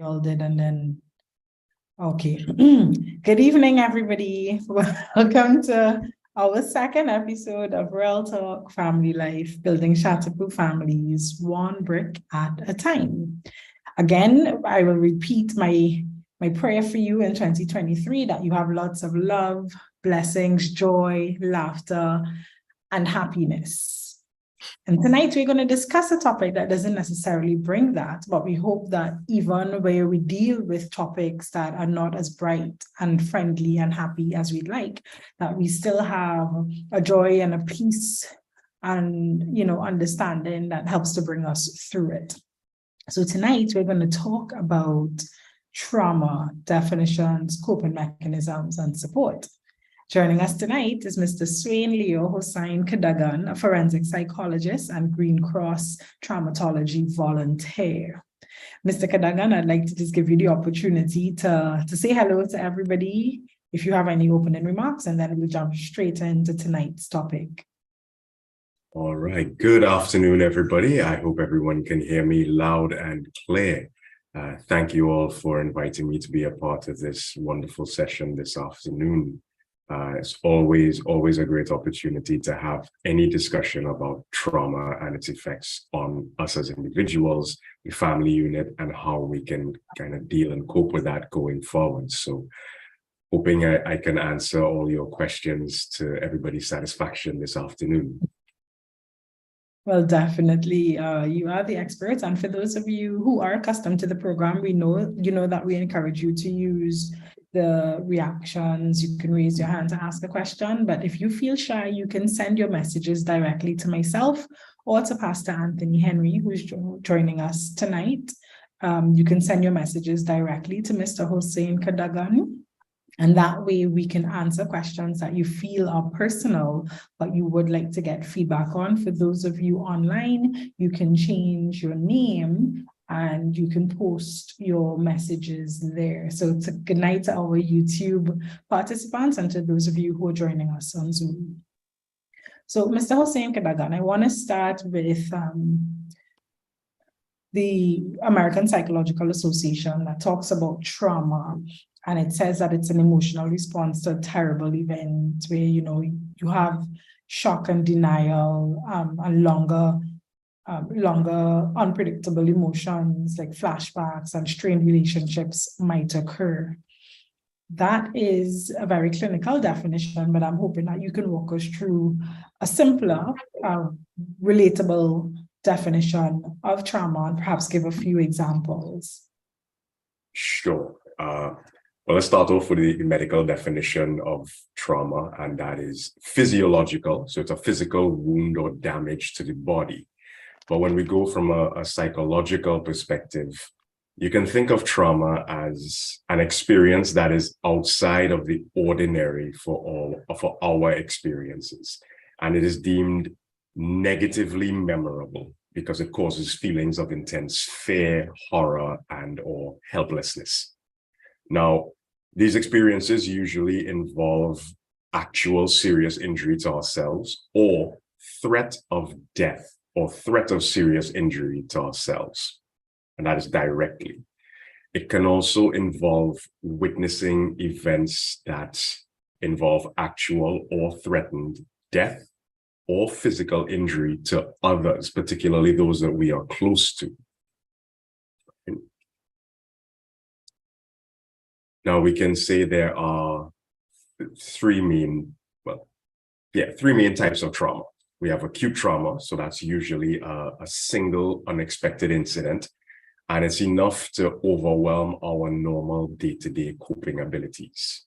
all did, and then okay. Good evening, everybody. Welcome to our second episode of Real Talk Family Life, building shatterproof families one brick at a time. Again, I will repeat my prayer for you in 2023 that you have lots of love, blessings, joy, laughter, and happiness. And tonight we're going to discuss a topic that doesn't necessarily bring that, but we hope that even where we deal with topics that are not as bright and friendly and happy as we'd like, that we still have a joy and a peace and, understanding that helps to bring us through it. So tonight we're going to talk about trauma, definitions, coping mechanisms, and support. Joining us tonight is Mr. Swain Leo Hossain Kadagan, a forensic psychologist and Green Cross traumatology volunteer. Mr. Kadagan, I'd like to just give you the opportunity to say hello to everybody, if you have any opening remarks, and then we'll jump straight into tonight's topic. All right. Good afternoon, everybody. I hope everyone can hear me loud and clear. Thank you all for inviting me to be a part of this wonderful session this afternoon. It's always a great opportunity to have any discussion about trauma and its effects on us as individuals, the family unit, and how we can kind of deal and cope with that going forward. So hoping I can answer all your questions to everybody's satisfaction this afternoon. Well, definitely, you are the experts. And for those of you who are accustomed to the program, we know that we encourage you to use the reactions. You can raise your hand to ask a question, but if you feel shy, you can send your messages directly to myself or to Pastor Anthony Henry, who's joining us tonight. You can send your messages directly to Mr. Hossain Kadagan, and that way we can answer questions that you feel are personal, but you would like to get feedback on. For those of you online, you can change your name and you can post your messages there. So it's a good night to our YouTube participants and to those of you who are joining us on Zoom. So Mr. Hossain Kadagan, I want to start with the American Psychological Association that talks about trauma. And it says that it's an emotional response to a terrible event where, you have shock and denial and longer unpredictable emotions like flashbacks and strained relationships might occur. That is a very clinical definition, but I'm hoping that you can walk us through a simpler, relatable definition of trauma and perhaps give a few examples. Sure. Well, let's start off with the medical definition of trauma, and that is physiological. So it's a physical wound or damage to the body. But when we go from a psychological perspective, you can think of trauma as an experience that is outside of the ordinary for our experiences. And it is deemed negatively memorable because it causes feelings of intense fear, horror, and/or helplessness. Now, these experiences usually involve actual serious injury to ourselves or threat of death or threat of serious injury to ourselves, and that is directly. It can also involve witnessing events that involve actual or threatened death or physical injury to others, particularly those that we are close to. Now we can say there are three main types of trauma. We have acute trauma, so that's usually a single unexpected incident, and it's enough to overwhelm our normal day-to-day coping abilities.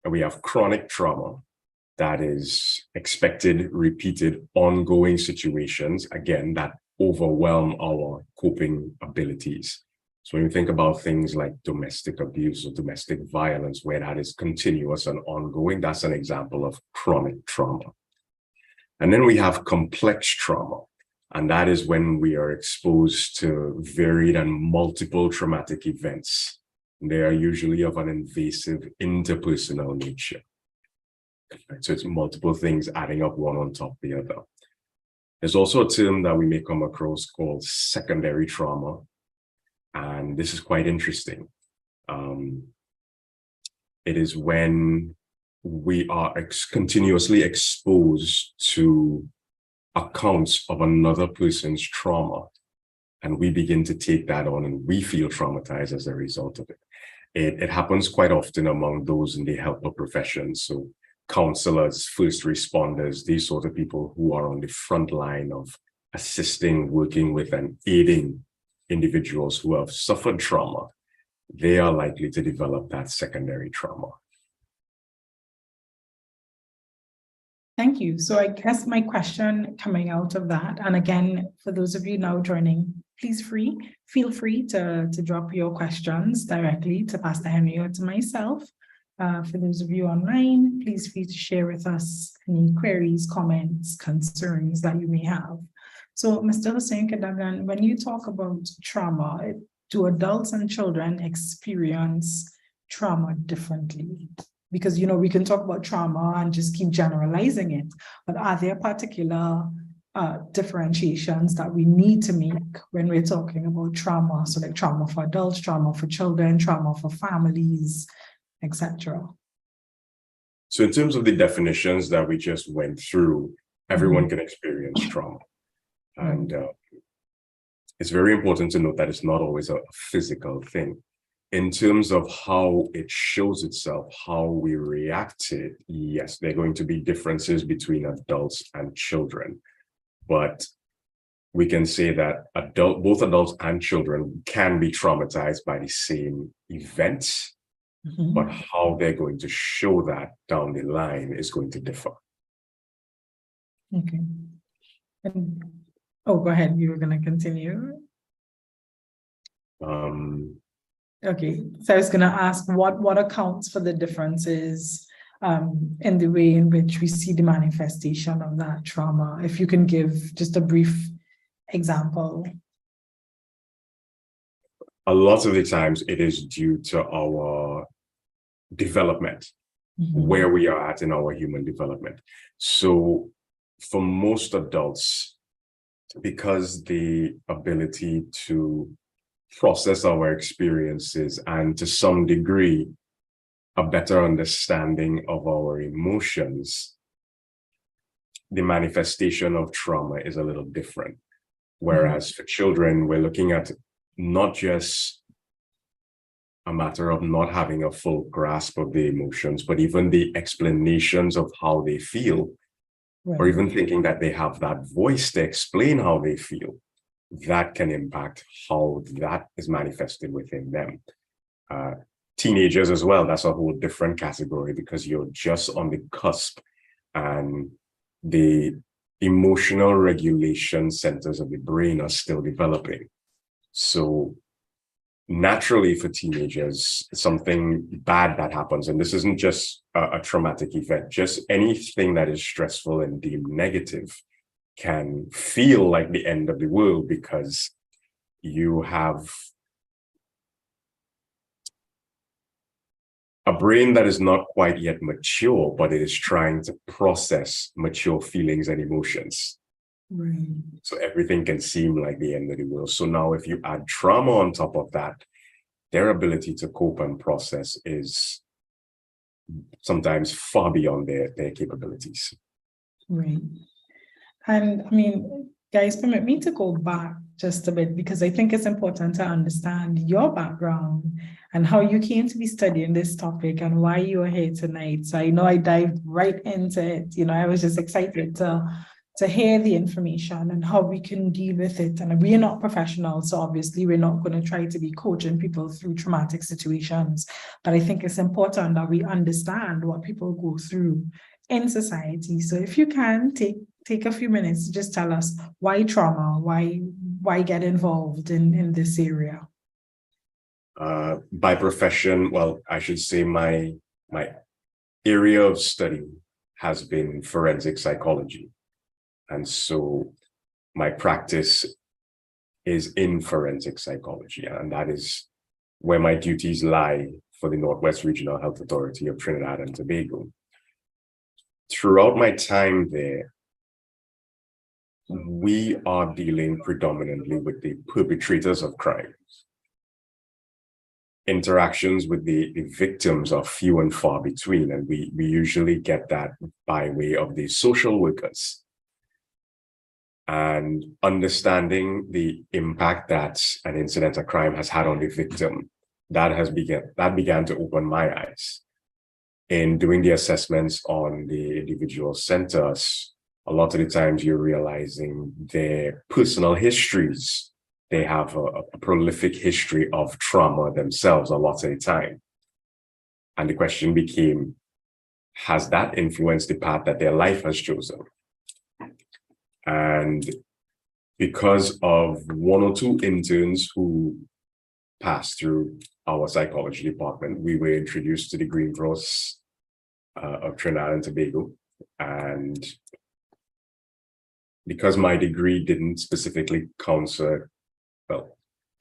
And we have chronic trauma, that is expected, repeated, ongoing situations, again, that overwhelm our coping abilities. So when you think about things like domestic abuse or domestic violence, where that is continuous and ongoing, that's an example of chronic trauma. And then we have complex trauma, and that is when we are exposed to varied and multiple traumatic events. They are usually of an invasive interpersonal nature. So it's multiple things adding up one on top of the other. There's also a term that we may come across called secondary trauma. And this is quite interesting. It is when we are continuously exposed to accounts of another person's trauma, and we begin to take that on, and we feel traumatized as a result of it. It happens quite often among those in the helper profession. So counselors, first responders, these sort of people who are on the front line of assisting, working with, and aiding individuals who have suffered trauma, they are likely to develop that secondary trauma. Thank you. So I guess my question coming out of that, and again, for those of you now joining, please feel free to drop your questions directly to Pastor Henry or to myself. For those of you online, please feel free to share with us any queries, comments, concerns that you may have. So, Mr. Hussein Kadagan, when you talk about trauma, do adults and children experience trauma differently? Because, we can talk about trauma and just keep generalizing it, but are there particular differentiations that we need to make when we're talking about trauma? So like trauma for adults, trauma for children, trauma for families, etc. So in terms of the definitions that we just went through, everyone can experience trauma. And it's very important to note that it's not always a physical thing. In terms of how it shows itself, how we react to it, yes, there are going to be differences between adults and children. But we can say that both adults and children can be traumatized by the same event, but how they're going to show that down the line is going to differ. Okay. Go ahead. You were going to continue. Okay, so I was going to ask what accounts for the differences in the way in which we see the manifestation of that trauma. If you can give just a brief example. A lot of the times it is due to our development, where we are at in our human development. So for most adults, because the ability to process our experiences and to some degree a better understanding of our emotions, the manifestation of trauma is a little different. Whereas for children, we're looking at not just a matter of not having a full grasp of the emotions, but even the explanations of how they feel, or even thinking that they have that voice to explain how they feel. That can impact how that is manifested within them. Teenagers as well, that's a whole different category because you're just on the cusp and the emotional regulation centers of the brain are still developing. So naturally for teenagers, something bad that happens, and this isn't just a traumatic event, just anything that is stressful and deemed negative can feel like the end of the world because you have a brain that is not quite yet mature, but it is trying to process mature feelings and emotions. Right. So everything can seem like the end of the world. So now if you add trauma on top of that, their ability to cope and process is sometimes far beyond their capabilities. Right. And I mean, guys, permit me to go back just a bit because I think it's important to understand your background and how you came to be studying this topic and why you are here tonight. So I know I dived right into it. I was just excited to hear the information and how we can deal with it. And we are not professionals, so obviously we're not going to try to be coaching people through traumatic situations. But I think it's important that we understand what people go through in society. So if you can take a few minutes to just tell us why trauma, why get involved in this area? By profession, well, I should say my area of study has been forensic psychology. And so my practice is in forensic psychology, and that is where my duties lie for the Northwest Regional Health Authority of Trinidad and Tobago. Throughout my time there, we are dealing predominantly with the perpetrators of crimes. interactions with the victims are few and far between, and we usually get that by way of the social workers. And understanding the impact that an incident of crime has had on the victim, that began to open my eyes. In doing the assessments on the individual centers, a lot of the times you're realizing their personal histories. They have a prolific history of trauma themselves a lot of the time. And the question became, has that influenced the path that their life has chosen? And because of one or two interns who passed through our psychology department, we were introduced to the Green Cross of Trinidad and Tobago. And because my degree didn't specifically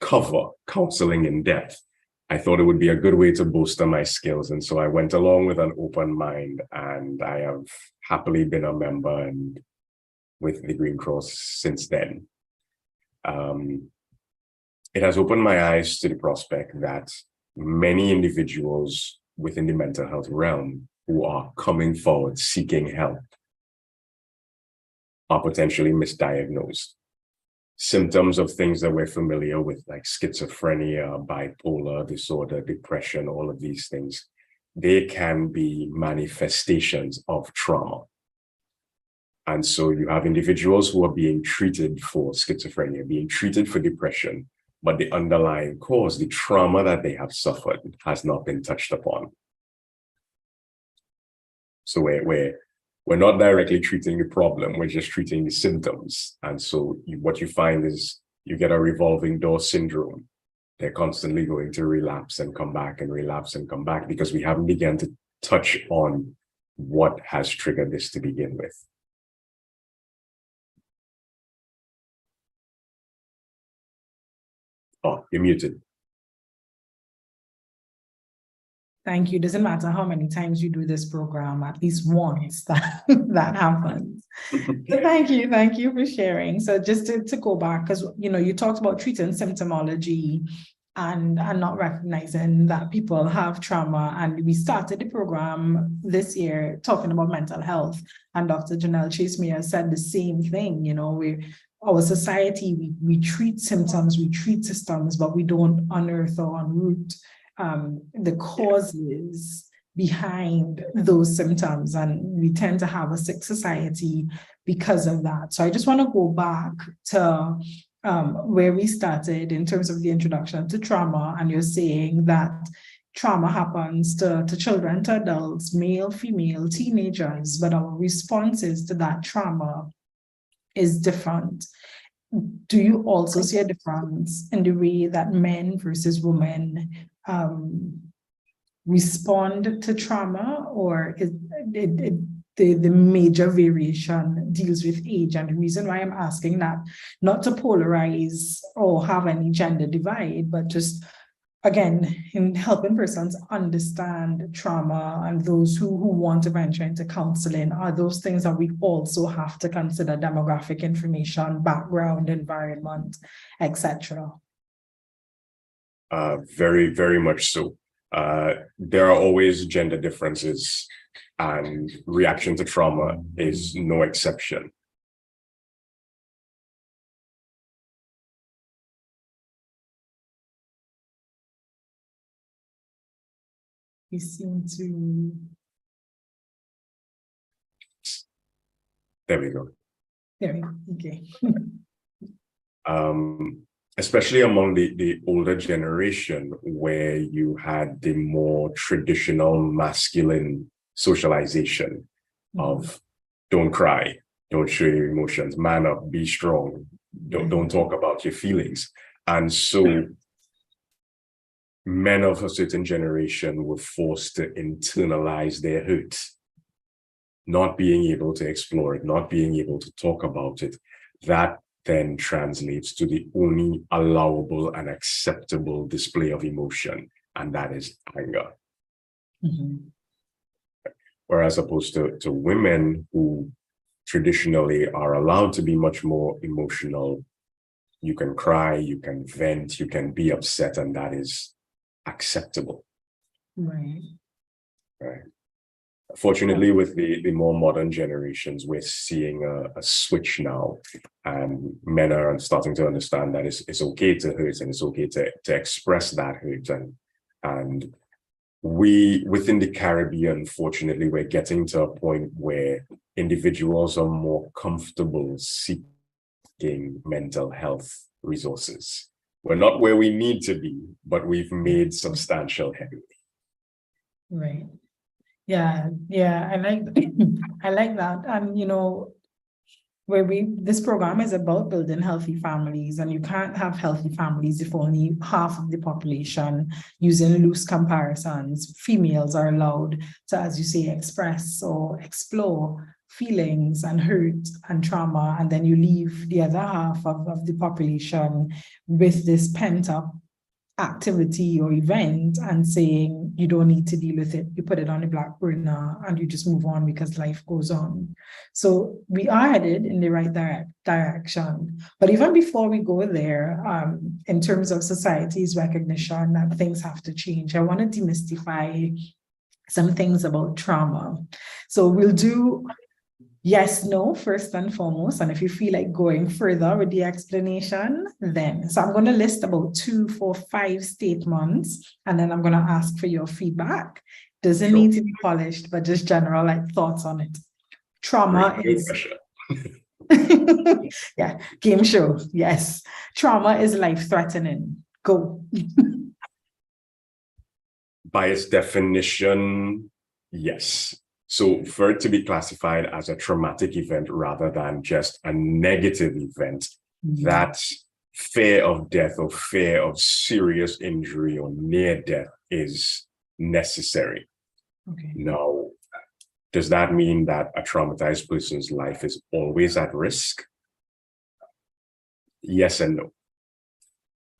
cover counseling in depth, I thought it would be a good way to bolster my skills. And so I went along with an open mind, and I have happily been a member and with the Green Cross since then. It has opened my eyes to the prospect that many individuals within the mental health realm who are coming forward seeking help are potentially misdiagnosed. Symptoms of things that we're familiar with, like schizophrenia, bipolar disorder, depression, all of these things, they can be manifestations of trauma. And so you have individuals who are being treated for schizophrenia, being treated for depression, but the underlying cause, the trauma that they have suffered, has not been touched upon. So we're not directly treating the problem, we're just treating the symptoms. And so what you find is you get a revolving door syndrome. They're constantly going to relapse and come back and relapse and come back because we haven't begun to touch on what has triggered this to begin with. Oh, you're muted. Thank you. Doesn't matter how many times you do this program, at least once that happens. So thank you for sharing. So just to go back, because you talked about treating symptomology and not recognizing that people have trauma. And we started the program this year talking about mental health. And Dr. Janelle Chase-Meyer said the same thing. Our society, we treat symptoms, we treat systems, but we don't unearth or unroot the causes behind those symptoms, and we tend to have a sick society because of that. So I just want to go back to where we started in terms of the introduction to trauma, and you're saying that trauma happens to children, to adults, male, female, teenagers, but our responses to that trauma is different. Do you also see a difference in the way that men versus women respond to trauma, or is the major variation deals with age? And the reason why I'm asking that, not to polarize or have any gender divide, but just, again, in helping persons understand trauma and those who want to venture into counseling, are those things that we also have to consider: demographic information, background, environment, etc.? Very, very much so. There are always gender differences, and reaction to trauma is no exception. We seem to... There we go. There we go. Okay. Especially among the older generation, where you had the more traditional masculine socialization of don't cry, don't show your emotions, man up, be strong, don't talk about your feelings. And so men of a certain generation were forced to internalize their hurt, not being able to explore it, not being able to talk about it. That then translates to the only allowable and acceptable display of emotion, and that is anger. Whereas opposed to women who traditionally are allowed to be much more emotional, you can cry, you can vent, you can be upset, and that is acceptable. Right. Right. Fortunately, with the more modern generations, we're seeing a switch now, and men are starting to understand that it's okay to hurt and it's okay to express that hurt. And we, within the Caribbean, fortunately, we're getting to a point where individuals are more comfortable seeking mental health resources. We're not where we need to be, but we've made substantial headway. Right. Yeah, I like I like that. And this program is about building healthy families, and you can't have healthy families if only half of the population, using loose comparisons, females are allowed to, as you say, express or explore feelings and hurt and trauma, and then you leave the other half of the population with this pent-up activity or event and saying you don't need to deal with it, you put it on the back burner and you just move on because life goes on. So we are headed in the right direction. But even before we go there, in terms of society's recognition that things have to change, I want to demystify some things about trauma. So we'll do yes, no, first and foremost. And if you feel like going further with the explanation, then. So I'm going to list about 2, 4, 5 statements, and then I'm going to ask for your feedback. Doesn't need to be polished, but just general thoughts on it. Trauma is... yeah, game show. Yes. Trauma is life-threatening. Go. By its definition, yes. So for it to be classified as a traumatic event rather than just a negative event, that fear of death or fear of serious injury or near death is necessary. Okay. Now, does that mean that a traumatized person's life is always at risk? Yes and no.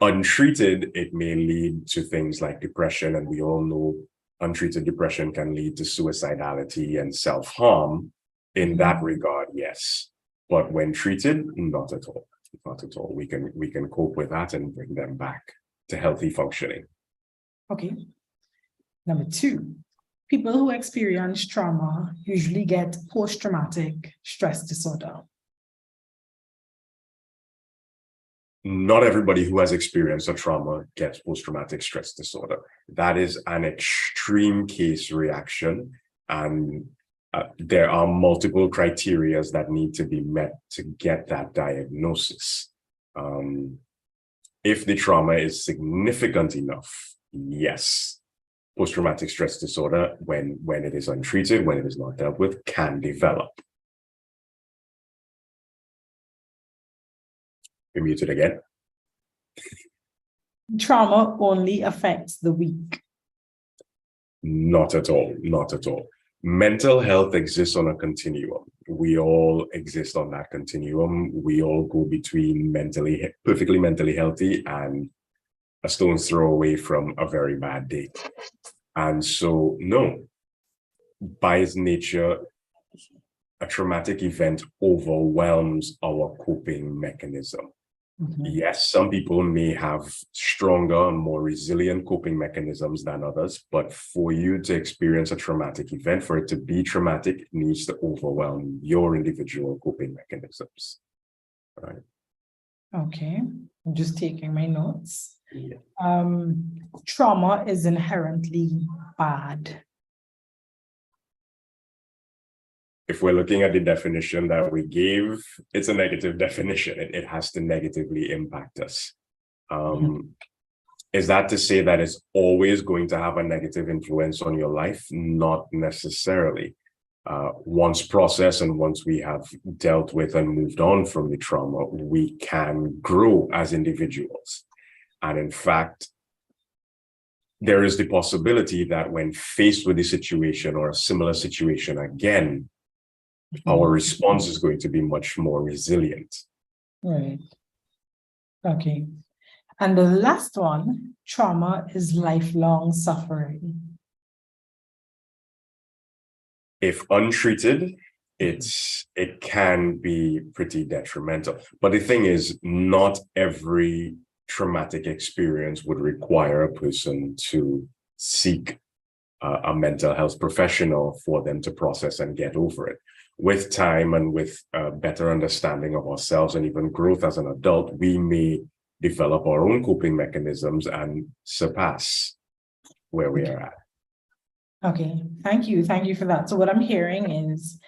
Untreated, it may lead to things like depression, and we all know untreated depression can lead to suicidality and self-harm. In that regard, yes. But when treated, not at all. Not at all. We can cope with that and bring them back to healthy functioning. Okay. Number 2, people who experience trauma usually get post-traumatic stress disorder. Not everybody who has experienced a trauma gets post-traumatic stress disorder. That is an extreme case reaction, and there are multiple criteria that need to be met to get that diagnosis. If the trauma is significant enough, yes, post-traumatic stress disorder, when it is untreated, when it is not dealt with, can develop. You're muted again. Trauma only affects the weak. Not at all. Not at all. Mental health exists on a continuum. We all exist on that continuum. We all go between perfectly mentally healthy and a stone's throw away from a very bad day. And so, no, by its nature, a traumatic event overwhelms our coping mechanism. Yes, some people may have stronger and more resilient coping mechanisms than others, but for you to experience a traumatic event, for it to be traumatic, it needs to overwhelm your individual coping mechanisms. Right. Okay, I'm just taking my notes. Yeah. Trauma is inherently bad. If we're looking at the definition that we gave, it's a negative definition. It has to negatively impact us. Is that to say that it's always going to have a negative influence on your life? Not necessarily. Once processed and once we have dealt with and moved on from the trauma, we can grow as individuals. And in fact, there is the possibility that when faced with a situation or a similar situation again, our response is going to be much more resilient. Right. Okay. And the last one, trauma is lifelong suffering. If untreated, it can be pretty detrimental. But the thing is, not every traumatic experience would require a person to seek a mental health professional for them to process and get over it. With time and with a better understanding of ourselves and even growth as an adult, we may develop our own coping mechanisms and surpass where we are at. Okay, thank you. Thank you for that. So what I'm hearing is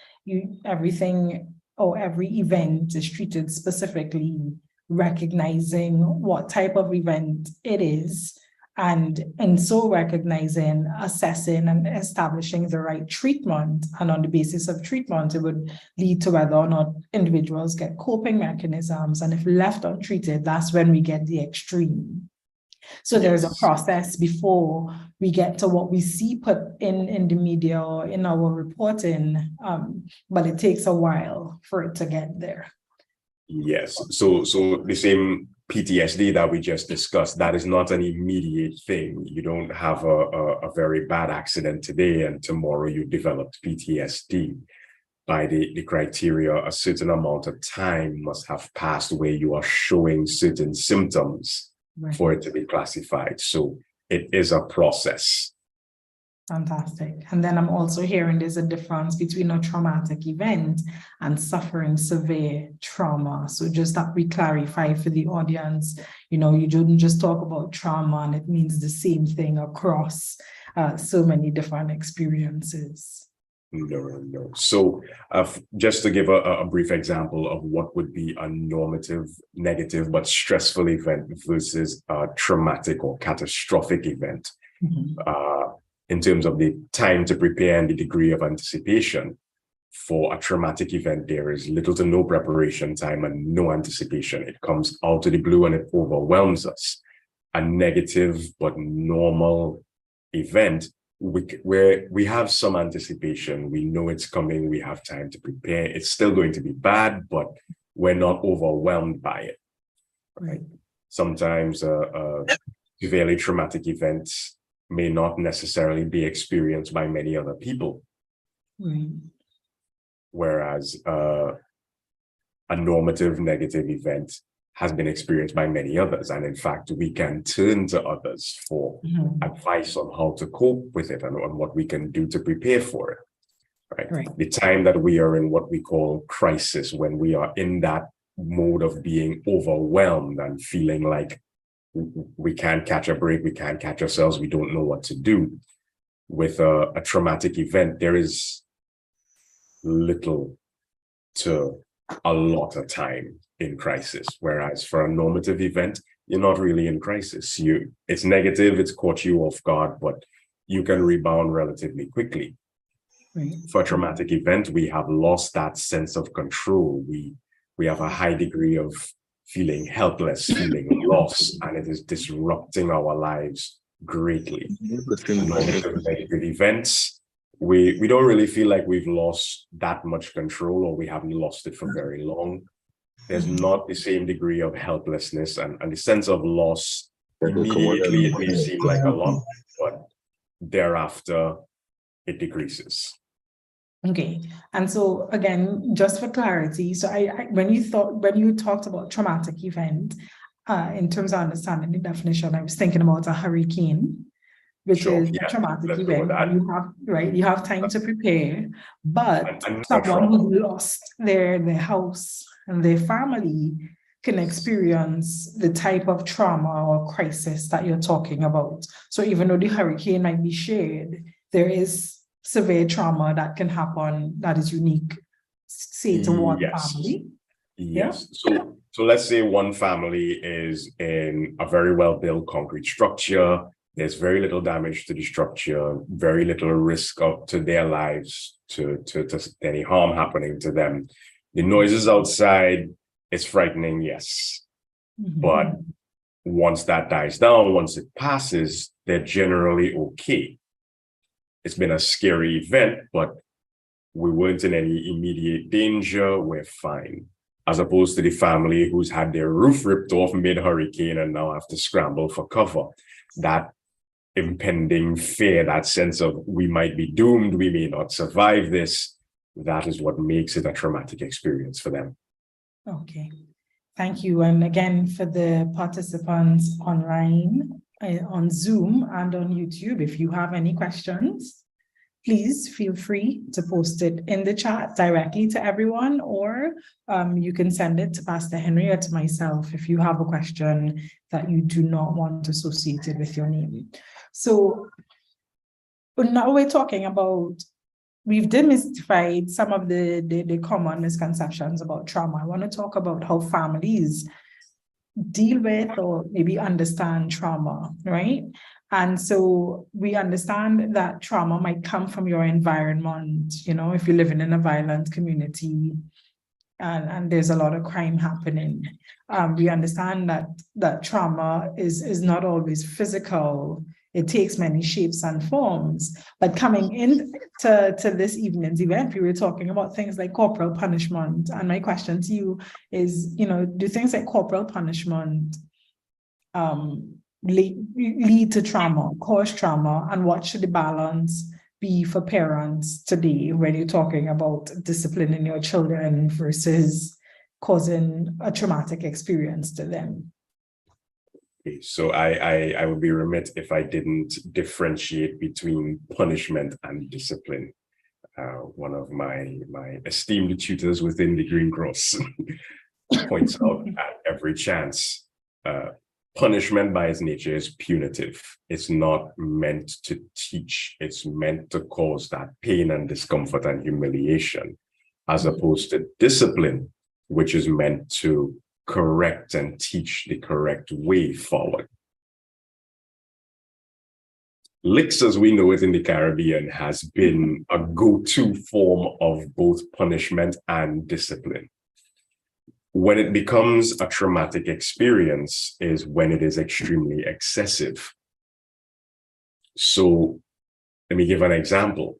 everything or every event is treated specifically, recognizing what type of event it is, and in so recognizing, assessing, and establishing the right treatment. And on the basis of treatment, it would lead to whether or not individuals get coping mechanisms. And if left untreated, that's when we get the extreme. So there's a process before we get to what we see put in the media or in our reporting, but it takes a while for it to get there. Yes. So the same PTSD that we just discussed, that is not an immediate thing. You don't have a very bad accident today and tomorrow you developed PTSD. By the criteria, a certain amount of time must have passed where you are showing certain symptoms for it to be classified. So it is a process. Fantastic. And then I'm also hearing there's a difference between a traumatic event and suffering severe trauma. So just that we clarify for the audience, you don't just talk about trauma and it means the same thing across so many different experiences. No. So just to give a brief example of what would be a normative, negative, but stressful event versus a traumatic or catastrophic event. In terms of the time to prepare and the degree of anticipation. For a traumatic event, there is little to no preparation time and no anticipation. It comes out of the blue and it overwhelms us. A negative but normal event where we have some anticipation, we know it's coming, we have time to prepare. It's still going to be bad, but we're not overwhelmed by it. Right. Sometimes severely traumatic events may not necessarily be experienced by many other people. Whereas a normative negative event has been experienced by many others. And in fact, we can turn to others for advice on how to cope with it and on what we can do to prepare for it. Right? The time that we are in what we call crisis, when we are in that mode of being overwhelmed and feeling like we can't catch a break, we can't catch ourselves, we don't know what to do. With a traumatic event, there is little to a lot of time in crisis. Whereas for a normative event, you're not really in crisis. It's negative, it's caught you off guard, but you can rebound relatively quickly. For a traumatic event, we have lost that sense of control. We have a high degree of feeling helpless, feeling lost, and it is disrupting our lives greatly. Negative events, we don't really feel like we've lost that much control, or we haven't lost it for very long. There's not the same degree of helplessness and the sense of loss. Immediately, it may seem like a lot, but thereafter, it decreases. Okay, and so again, just for clarity, so when you talked about traumatic event, in terms of understanding the definition, I was thinking about a hurricane, which is a traumatic event. You have time to prepare, but someone who's lost their house and their family can experience the type of trauma or crisis that you're talking about. So even though the hurricane might be shared, there is severe trauma that can happen that is unique, say, to one family. Yes. So let's say one family is in a very well-built concrete structure. There's very little damage to the structure, very little risk to their lives, to any harm happening to them. The noises outside, it's frightening, yes. But once that dies down, once it passes, they're generally okay. It's been a scary event, but we weren't in any immediate danger, we're fine. As opposed to the family who's had their roof ripped off mid-hurricane and now have to scramble for cover. That impending fear, that sense of we might be doomed, we may not survive this, that is what makes it a traumatic experience for them. Okay, Thank you. And again, for the participants online on Zoom and on YouTube, if you have any questions, please feel free to post it in the chat directly to everyone, or you can send it to Pastor Henry or to myself if you have a question that you do not want associated with your name. So now we're talking about, we've demystified some of the common misconceptions about trauma. I want to talk about how families deal with or maybe understand trauma, right? And so we understand that trauma might come from your environment, you know, if you're living in a violent community and there's a lot of crime happening. We understand that trauma is not always physical. It takes many shapes and forms. But coming into this evening's event, we were talking about things like corporal punishment. And my question to you is, you know, do things like corporal punishment lead to trauma, cause trauma, and what should the balance be for parents today when you're talking about disciplining your children versus causing a traumatic experience to them? Okay, so I would be remiss if I didn't differentiate between punishment and discipline. One of my esteemed tutors within the Green Cross points out at every chance, punishment by its nature is punitive. It's not meant to teach. It's meant to cause that pain and discomfort and humiliation, as opposed to discipline, which is meant to correct and teach the correct way forward. Licks, as we know it in the Caribbean, has been a go-to form of both punishment and discipline. When it becomes a traumatic experience is when it is extremely excessive. So let me give an example.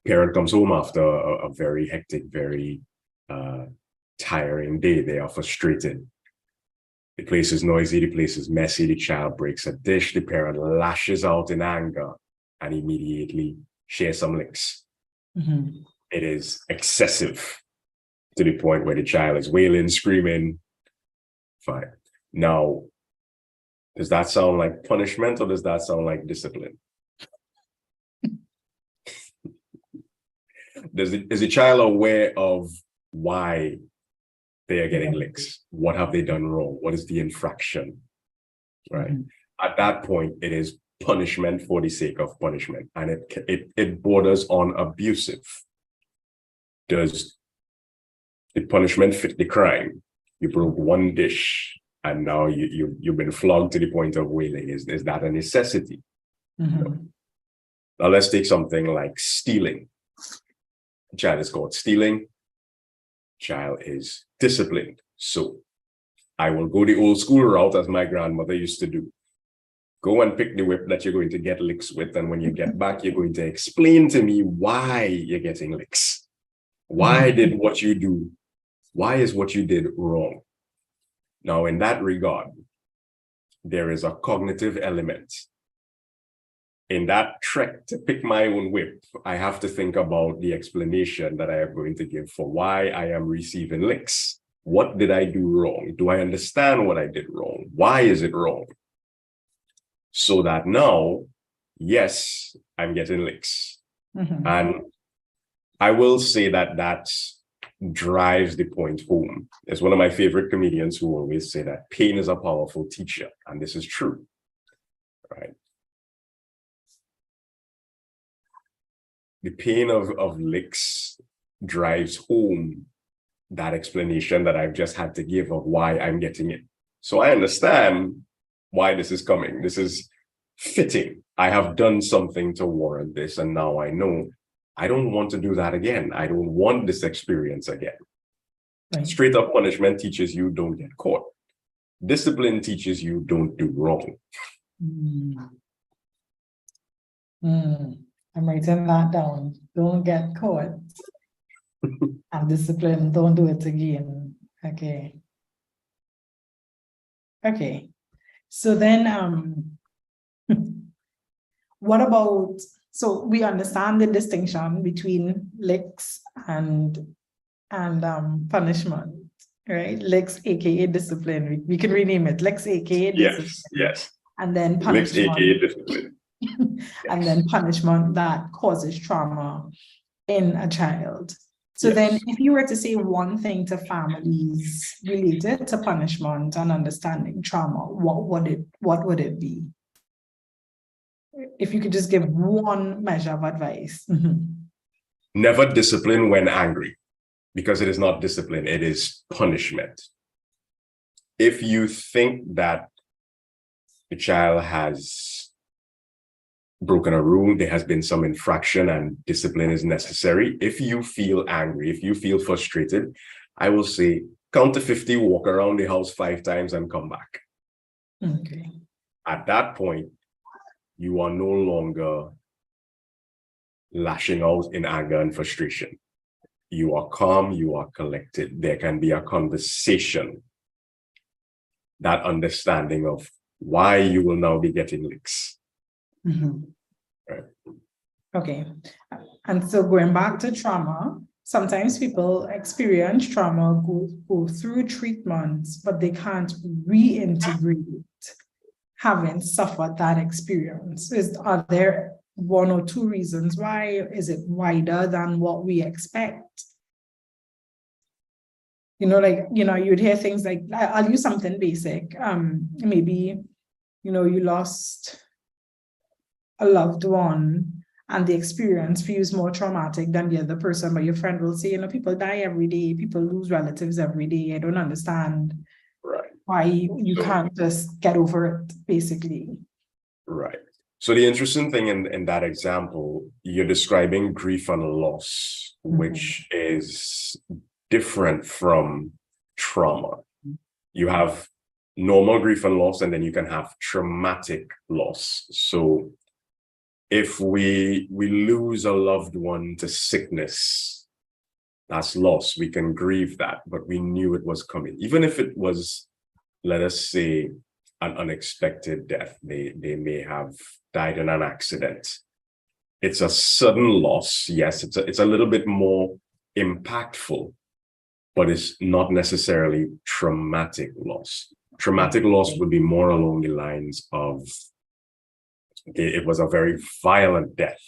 Parent comes home after a very hectic, very tiring day. They are frustrated. The place is noisy, the place is messy, the child breaks a dish, the parent lashes out in anger and immediately shares some licks. Mm-hmm. It is excessive to the point where the child is wailing, screaming. Fine. Now, does that sound like punishment or does that sound like discipline? Is the child aware of why they are getting licks? What have they done wrong? What is the infraction? Right. Mm-hmm. At that point, it is punishment for the sake of punishment, and it borders on abusive. Does the punishment fit the crime? You broke one dish and now you've been flogged to the point of wailing. Is that a necessity? Mm-hmm. No. Now let's take something like stealing. Child is caught stealing. Child is disciplined. So I will go the old school route as my grandmother used to do. Go and pick the whip that you're going to get licks with. And when you get back, you're going to explain to me why you're getting licks. Why did what you do? Why is what you did wrong? Now, in that regard, there is a cognitive element. In that trek to pick my own whip, I have to think about the explanation that I am going to give for why I am receiving licks. What did I do wrong? Do I understand what I did wrong? Why is it wrong? So that now, yes, I'm getting licks. Mm-hmm. And I will say that drives the point home. There's one of my favorite comedians who always say that pain is a powerful teacher, and this is true, right? The pain of licks drives home that explanation that I've just had to give of why I'm getting it. So I understand why this is coming. This is fitting. I have done something to warrant this, and now I know I don't want to do that again. I don't want this experience again. Right. Straight up punishment teaches you don't get caught. Discipline teaches you don't do wrong. I'm writing that down. Don't get caught. And discipline, don't do it again. Okay. Okay. So then, what about So we understand the distinction between licks and punishment, right? Licks, aka discipline. We can rename it licks, aka discipline. Yes. And then Licks, punishment. aka discipline. And then punishment that causes trauma in a child. So then if you were to say one thing to families related to punishment and understanding trauma, what would it be? If you could just give one measure of advice. Never discipline when angry, because it is not discipline, it is punishment. If you think that the child has broken a rule, there has been some infraction and discipline is necessary, if you feel angry, if you feel frustrated, I will say count to 50, walk around the house 5 times and come back. Okay. At that point, you are no longer lashing out in anger and frustration. You are calm, you are collected. There can be a conversation, that understanding of why you will now be getting licks. Right. Okay. And so going back to trauma, sometimes people experience trauma, go through treatments, but they can't reintegrate having suffered that experience. Are there 1 or 2 reasons why? Is it wider than what we expect? You'd hear things like, I'll use something basic. Maybe, you lost a loved one and the experience feels more traumatic than the other person, but your friend will say, people die every day, people lose relatives every day. I don't understand why you can't just get over it, basically. Right. So the interesting thing in that example, you're describing grief and loss, which is different from trauma. You have normal grief and loss, and then you can have traumatic loss. So if we lose a loved one to sickness, that's loss. We can grieve that, but we knew it was coming. Even if it was, let us say, an unexpected death, they may have died in an accident. It's a sudden loss. Yes, it's a little bit more impactful, but it's not necessarily traumatic loss. Traumatic loss would be more along the lines of, it was a very violent death.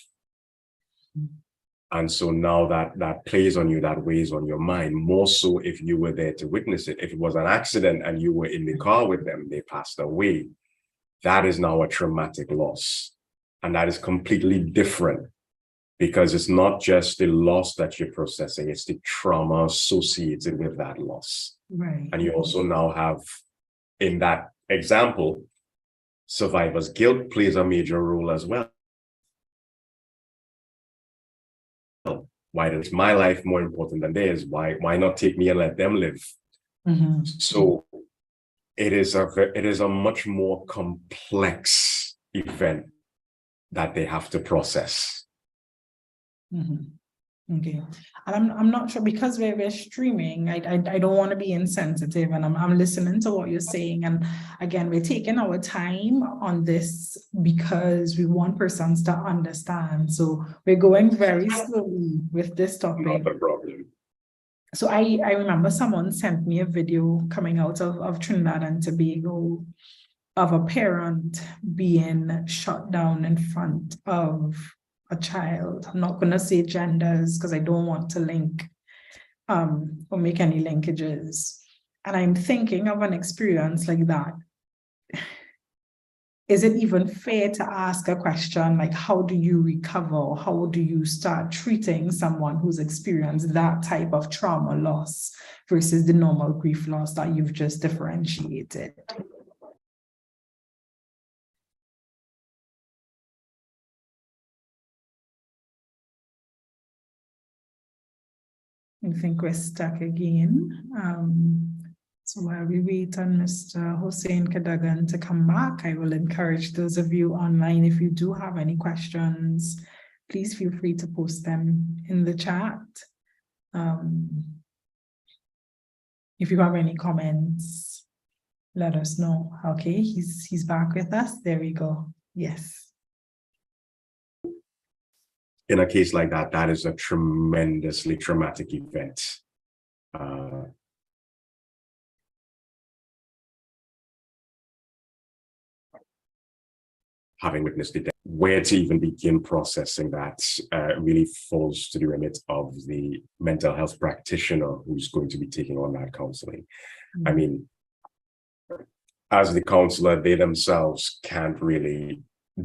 And so now that plays on you, that weighs on your mind, more so if you were there to witness it. If it was an accident and you were in the car with them, they passed away, that is now a traumatic loss. And that is completely different, because it's not just the loss that you're processing, it's the trauma associated with that loss. Right. And you also now have, in that example, survivor's guilt plays a major role as well. Why is my life more important than theirs? Why not take me and let them live? So it is a much more complex event that they have to process. Okay, and I'm not sure, because we're streaming, I don't want to be insensitive, and I'm listening to what you're saying, and again, we're taking our time on this because we want persons to understand, so we're going very slowly with this topic. Not a problem. So I remember someone sent me a video coming out of Trinidad and Tobago of a parent being shut down in front of a child. I'm not going to say genders because I don't want to link or make any linkages. And I'm thinking of an experience like that. Is it even fair to ask a question like, how do you recover? How do you start treating someone who's experienced that type of trauma loss versus the normal grief loss that you've just differentiated? I think we're stuck again. So while we wait on Mr. Hussein Kadagan to come back, I will encourage those of you online, if you do have any questions, please feel free to post them in the chat. If you have any comments, let us know. Okay, he's back with us. There we go. Yes. in a case like that, that is a tremendously traumatic event. Having witnessed it, where to even begin processing that really falls to the remit of the mental health practitioner who's going to be taking on that counseling. Mm-hmm. I mean, as the counselor, they themselves can't really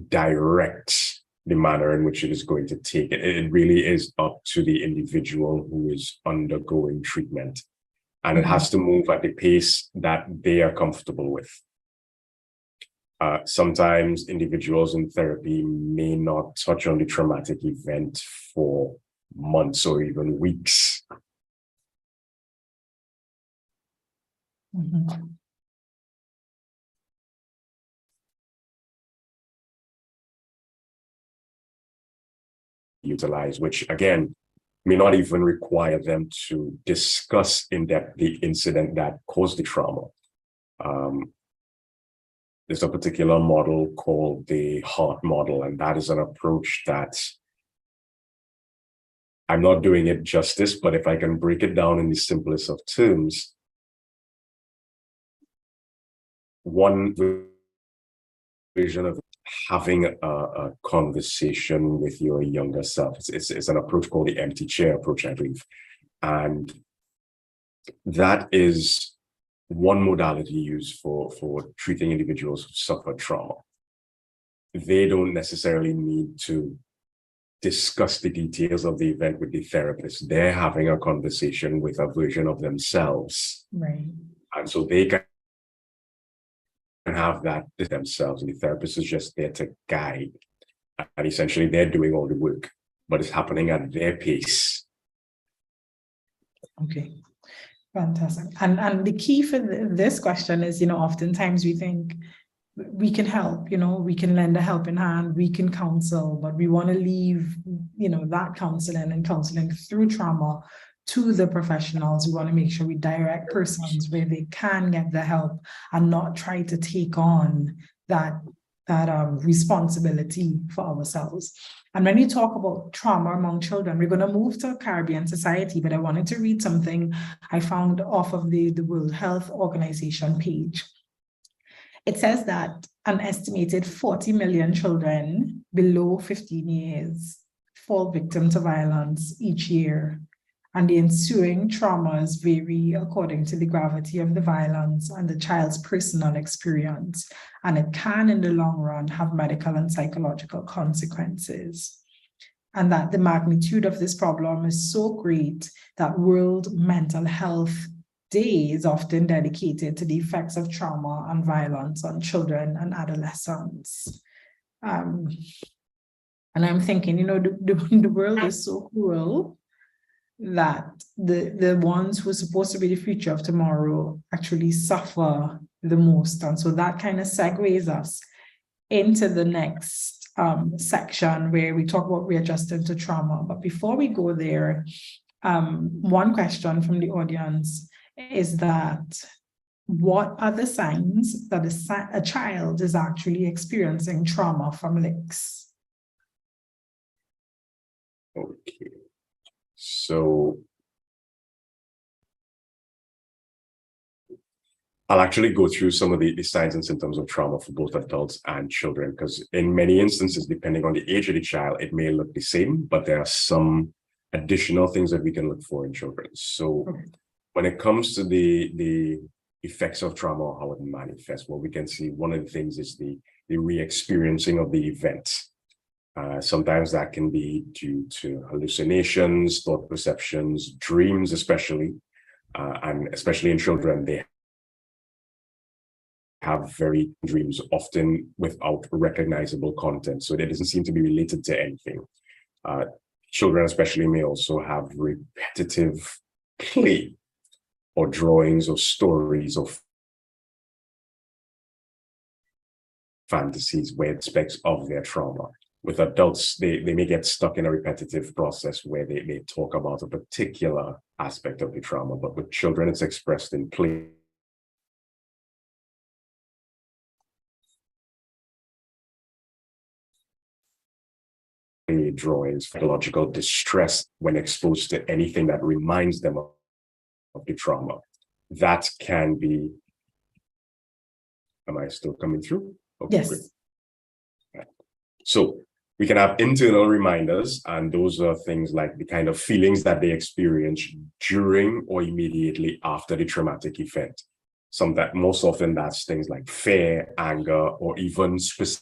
direct the manner in which it is going to take it. It really is up to the individual who is undergoing treatment, and it has to move at the pace that they are comfortable with. Sometimes individuals in therapy may not touch on the traumatic event for months or even weeks. Mm-hmm. Utilize, which again may not even require them to discuss in depth the incident that caused the trauma. There's a particular model called the HEART model, and that is an approach that I'm not doing it justice, but if I can break it down in the simplest of terms, one vision of having a conversation with your younger self. It's an approach called the empty chair approach, I believe. And that is one modality used for treating individuals who suffer trauma. They don't necessarily need to discuss the details of the event with the therapist. They're having a conversation with a version of themselves. Right. And so they can have that themselves, and the therapist is just there to guide. And essentially they're doing all the work, but it's happening at their pace. Okay. Fantastic. And the key for this question is, oftentimes we think we can help, we can lend a helping hand, we can counsel, but we want to leave, that counseling through trauma to the professionals. We want to make sure we direct persons where they can get the help and not try to take on that responsibility for ourselves. And when you talk about trauma among children, we're going to move to Caribbean society, but I wanted to read something I found off of the World Health Organization page. It says that an estimated 40 million children below 15 years fall victim to violence each year, and the ensuing traumas vary according to the gravity of the violence and the child's personal experience, and it can, in the long run, have medical and psychological consequences. And that the magnitude of this problem is so great that World Mental Health Day is often dedicated to the effects of trauma and violence on children and adolescents. And I'm thinking, the world is so cruel that the ones who are supposed to be the future of tomorrow actually suffer the most. And so that kind of segues us into the next section where we talk about readjusting to trauma. But before we go there, one question from the audience is that what are the signs that a child is actually experiencing trauma from LICS? Okay. So I'll actually go through some of the signs and symptoms of trauma for both adults and children, because in many instances, depending on the age of the child, it may look the same, but there are some additional things that we can look for in children. So when it comes to the effects of trauma or how it manifests, what we can see, one of the things is the re-experiencing of the event. Sometimes that can be due to hallucinations, thought perceptions, dreams, especially, and especially in children, they have very dreams, often without recognizable content. So it doesn't seem to be related to anything. Children especially may also have repetitive play or drawings or stories of fantasies where aspects of their trauma. With adults, they may get stuck in a repetitive process where they talk about a particular aspect of the trauma, but with children, it's expressed in play. drawings, psychological distress when exposed to anything that reminds them of the trauma. That can be, am I still coming through? Okay, Yes. great. Right. So we can have internal reminders, and those are things like the kind of feelings that they experience during or immediately after the traumatic event. Most often that's things like fear, anger, or even specific.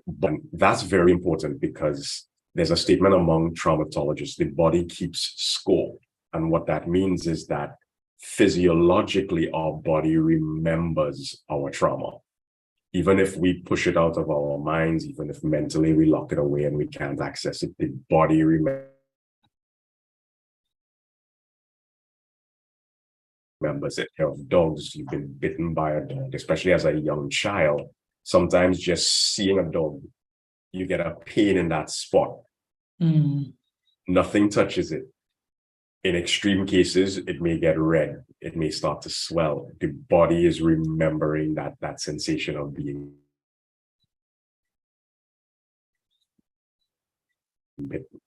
But that's very important because there's a statement among traumatologists: the body keeps score. And what that means is that physiologically, our body remembers our trauma. Even if we push it out of our minds, even if mentally we lock it away and we can't access it, the body remembers it. You know, dogs, you've been bitten by a dog, especially as a young child. Sometimes just seeing a dog, you get a pain in that spot. Nothing touches it. In extreme cases, it may get red. It may start to swell. The body is remembering that sensation of being bitten.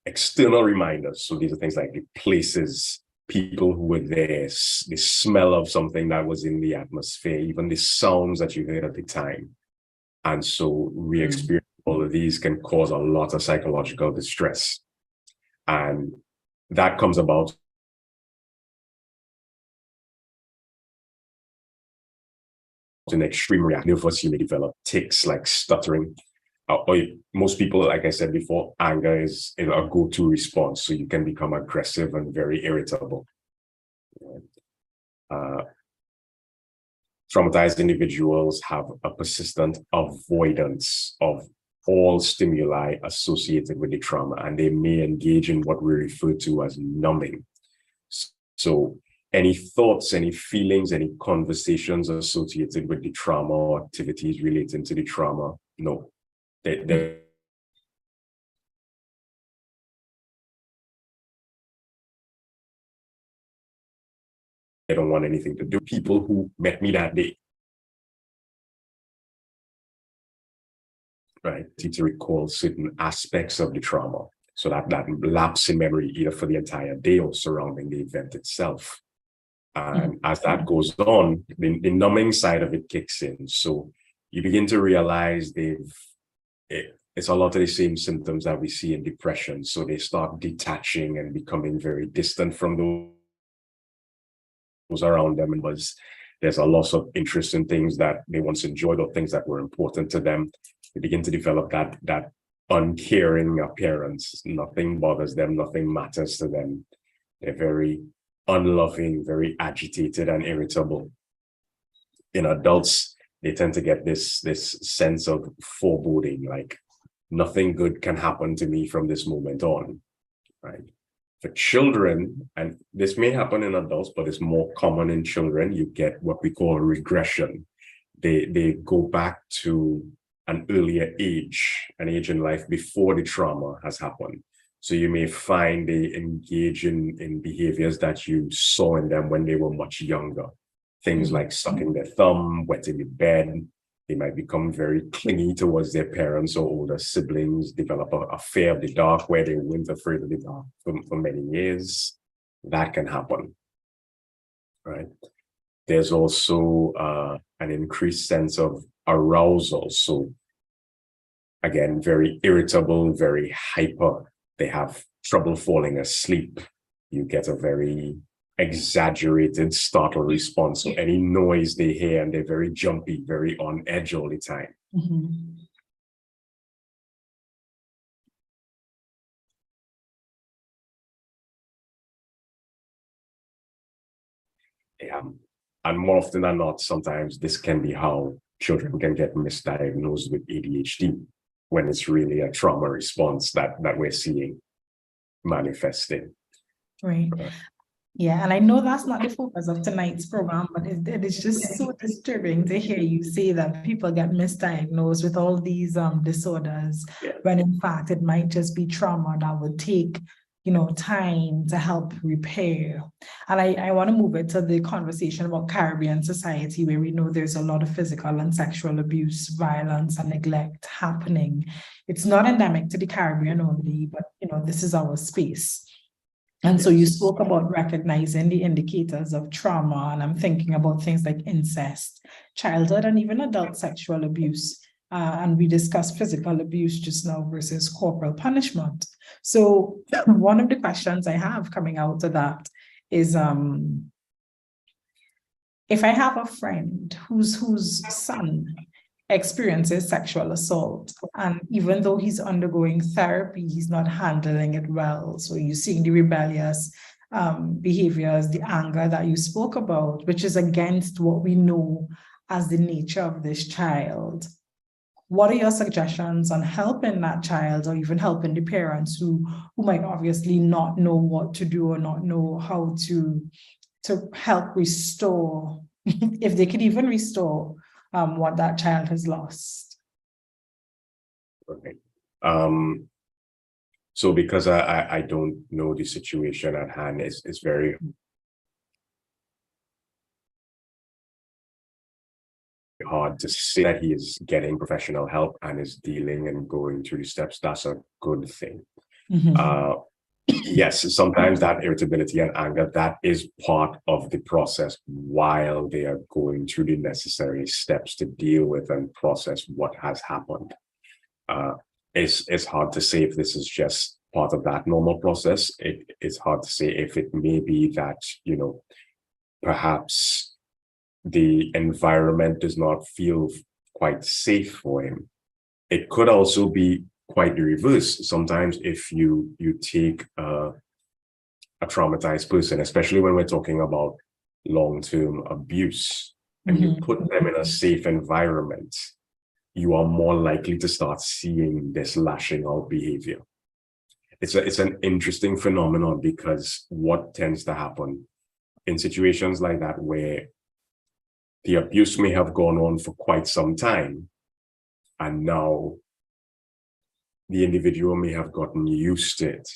External reminders. So these are things like the places, people who were there, the smell of something that was in the atmosphere, even the sounds that you heard at the time. And so re-experiencing all of these can cause a lot of psychological distress. And that comes about an extreme reaction. Of us, you may develop tics like stuttering. Most people, like I said before, anger is a go-to response. So you can become aggressive and very irritable. Traumatized individuals have a persistent avoidance of all stimuli associated with the trauma, and they may engage in what we refer to as numbing. So any thoughts, any feelings, any conversations associated with the trauma or activities relating to the trauma, no, they don't want anything to do. People who met me that day, right, to recall certain aspects of the trauma. So that lapse in memory, either for the entire day or surrounding the event itself. And as that goes on, the numbing side of it kicks in. So you begin to realize it's a lot of the same symptoms that we see in depression. So they start detaching and becoming very distant from those around them. And there's a loss of interest in things that they once enjoyed or things that were important to them. They begin to develop that uncaring appearance. Nothing bothers them, nothing matters to them. They're very unloving, very agitated and irritable. In adults, they tend to get this sense of foreboding, like nothing good can happen to me from this moment on, right? For children, and this may happen in adults, but it's more common in children, you get what we call regression. They go back to an earlier age, an age in life before the trauma has happened. So you may find they engage in behaviors that you saw in them when they were much younger. Things like sucking their thumb, wetting the bed. They might become very clingy towards their parents or older siblings, develop a fear of the dark where they weren't afraid of the dark for many years. That can happen, right? There's also an increased sense of arousal. So again, very irritable, very hyper. They have trouble falling asleep. You get a very exaggerated startle response. So any noise they hear, and they're very jumpy, very on edge all the time. And more often than not, sometimes this can be how children can get misdiagnosed with ADHD, when it's really a trauma response that we're seeing manifesting. Right. Yeah, and I know that's not the focus of tonight's program, but it is just so disturbing to hear you say that people get misdiagnosed with all these disorders, when in fact it might just be trauma that would take, time to help repair. And I want to move it to the conversation about Caribbean society, where we know there's a lot of physical and sexual abuse, violence, and neglect happening. It's not endemic to the Caribbean only, but this is our space. And so you spoke about recognizing the indicators of trauma, and I'm thinking about things like incest, childhood, and even adult sexual abuse. And we discussed physical abuse just now versus corporal punishment. So one of the questions I have coming out of that is, if I have a friend whose son experiences sexual assault, and even though he's undergoing therapy, he's not handling it well. So you're seeing the rebellious behaviors, the anger that you spoke about, which is against what we know as the nature of this child. What are your suggestions on helping that child, or even helping the parents who might obviously not know what to do or not know how to help restore, if they could even restore what that child has lost? Okay. So because I don't know the situation at hand, it's very hard to say that he is getting professional help and is dealing and going through the steps. That's a good thing. Yes, sometimes that irritability and anger, that is part of the process while they are going through the necessary steps to deal with and process what has happened. It's hard to say if this is just part of that normal process. It's hard to say if it may be that, perhaps the environment does not feel quite safe for him. It could also be quite the reverse. Sometimes if you take a traumatized person, especially when we're talking about long-term abuse, and you put them in a safe environment, you are more likely to start seeing this lashing out behavior. It's an interesting phenomenon, because what tends to happen in situations like that, where the abuse may have gone on for quite some time, and now the individual may have gotten used to it.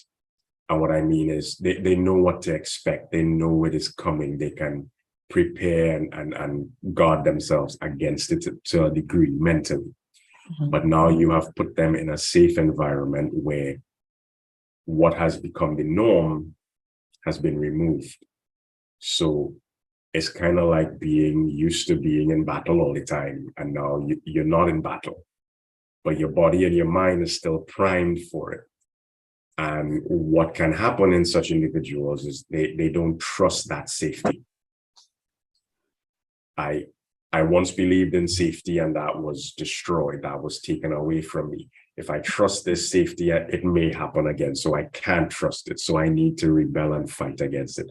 And what I mean is they know what to expect. They know it is coming. They can prepare and guard themselves against it to a degree mentally. But now you have put them in a safe environment where what has become the norm has been removed. So it's kind of like being used to being in battle all the time, and now you're not in battle, but your body and your mind is still primed for it. And what can happen in such individuals is they don't trust that safety. I once believed in safety, and that was destroyed. That was taken away from me. If I trust this safety, it may happen again. So I can't trust it. So I need to rebel and fight against it.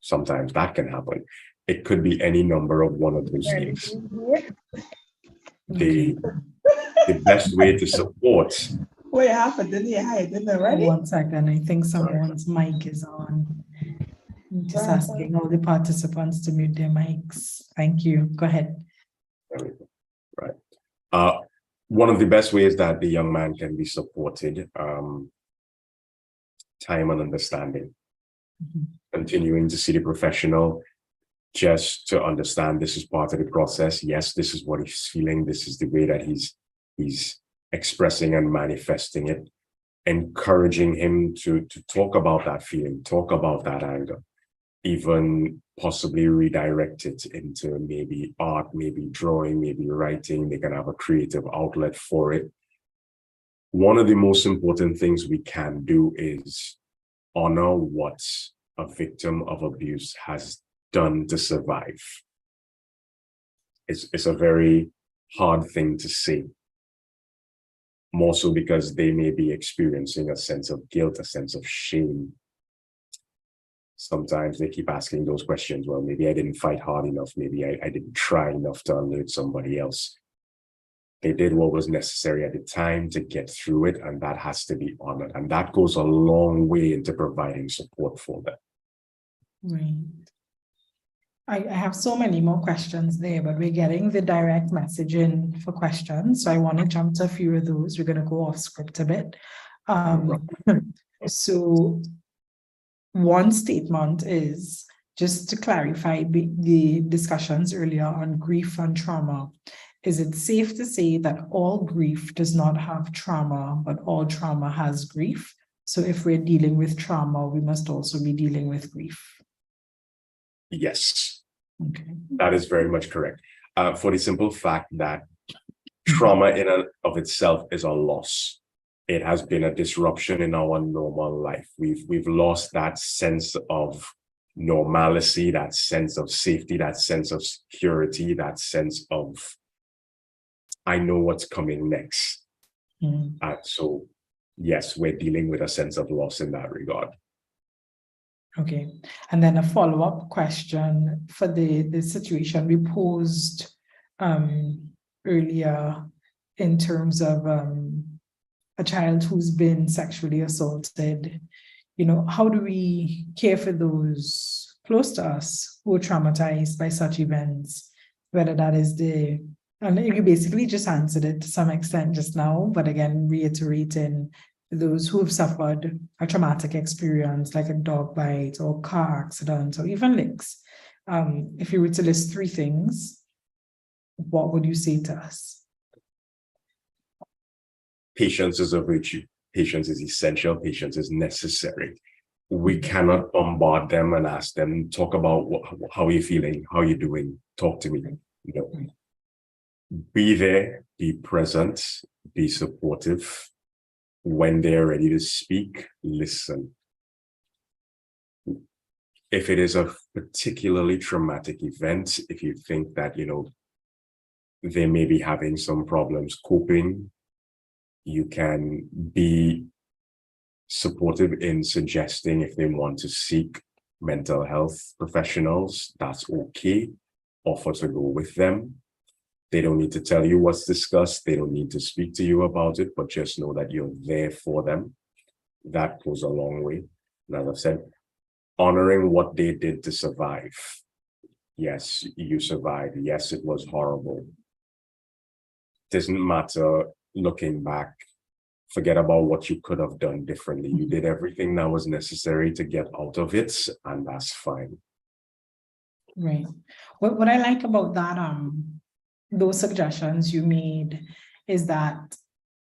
Sometimes that can happen. It could be any number of one of those things. The best way to support. What happened? Didn't you hide? Didn't it already? 1 second. I think someone's mic is on. I'm just asking all the participants to mute their mics. Thank you. Go ahead. Right. One of the best ways that the young man can be supported, time and understanding. Continuing to see the professional, just to understand this is part of the process. Yes, this is what he's feeling. This is the way that he's expressing and manifesting it. Encouraging him to talk about that feeling, talk about that anger, even possibly redirect it into maybe art, maybe drawing, maybe writing. They can have a creative outlet for it. One of the most important things we can do is honor what a victim of abuse has done to survive. It's a very hard thing to say, more so because they may be experiencing a sense of guilt, a sense of shame. Sometimes they keep asking those questions. Well, maybe I didn't fight hard enough. Maybe I didn't try enough to alert somebody else. They did what was necessary at the time to get through it, and that has to be honored. And that goes a long way into providing support for them. Right. I have so many more questions there, but we're getting the direct messaging for questions. So I want to jump to a few of those. We're going to go off script a bit. So one statement is, just to clarify the discussions earlier on grief and trauma, is it safe to say that all grief does not have trauma, but all trauma has grief? So if we're dealing with trauma, we must also be dealing with grief. Yes, Okay. that is very much correct. For the simple fact that trauma in and of itself is a loss. It has been a disruption in our normal life. We've lost that sense of normalcy, that sense of safety, that sense of security, that sense of, I know what's coming next. So yes, we're dealing with a sense of loss in that regard. Okay, and then a follow-up question for the situation we posed earlier in terms of a child who's been sexually assaulted. How do we care for those close to us who are traumatized by such events, whether that is and you basically just answered it to some extent just now, but again, reiterating those who have suffered a traumatic experience like a dog bite or car accident or even licks. If you were to list 3 things, what would you say to us? Patience is a virtue. Patience is essential. Patience is necessary. We cannot bombard them and ask them, talk about how are you feeling? How are you doing? Talk to me. No. Be there, be present, be supportive. When they're ready to speak, listen. If it is a particularly traumatic event, if you think that, they may be having some problems coping, you can be supportive in suggesting if they want to seek mental health professionals, that's okay. Offer to go with them. They don't need to tell you what's discussed. They don't need to speak to you about it, but just know that you're there for them. That goes a long way. And as I've said, honoring what they did to survive. Yes, you survived. Yes, it was horrible. Doesn't matter looking back. Forget about what you could have done differently. You did everything that was necessary to get out of it, and that's fine. Right. What I like about that, those suggestions you made is that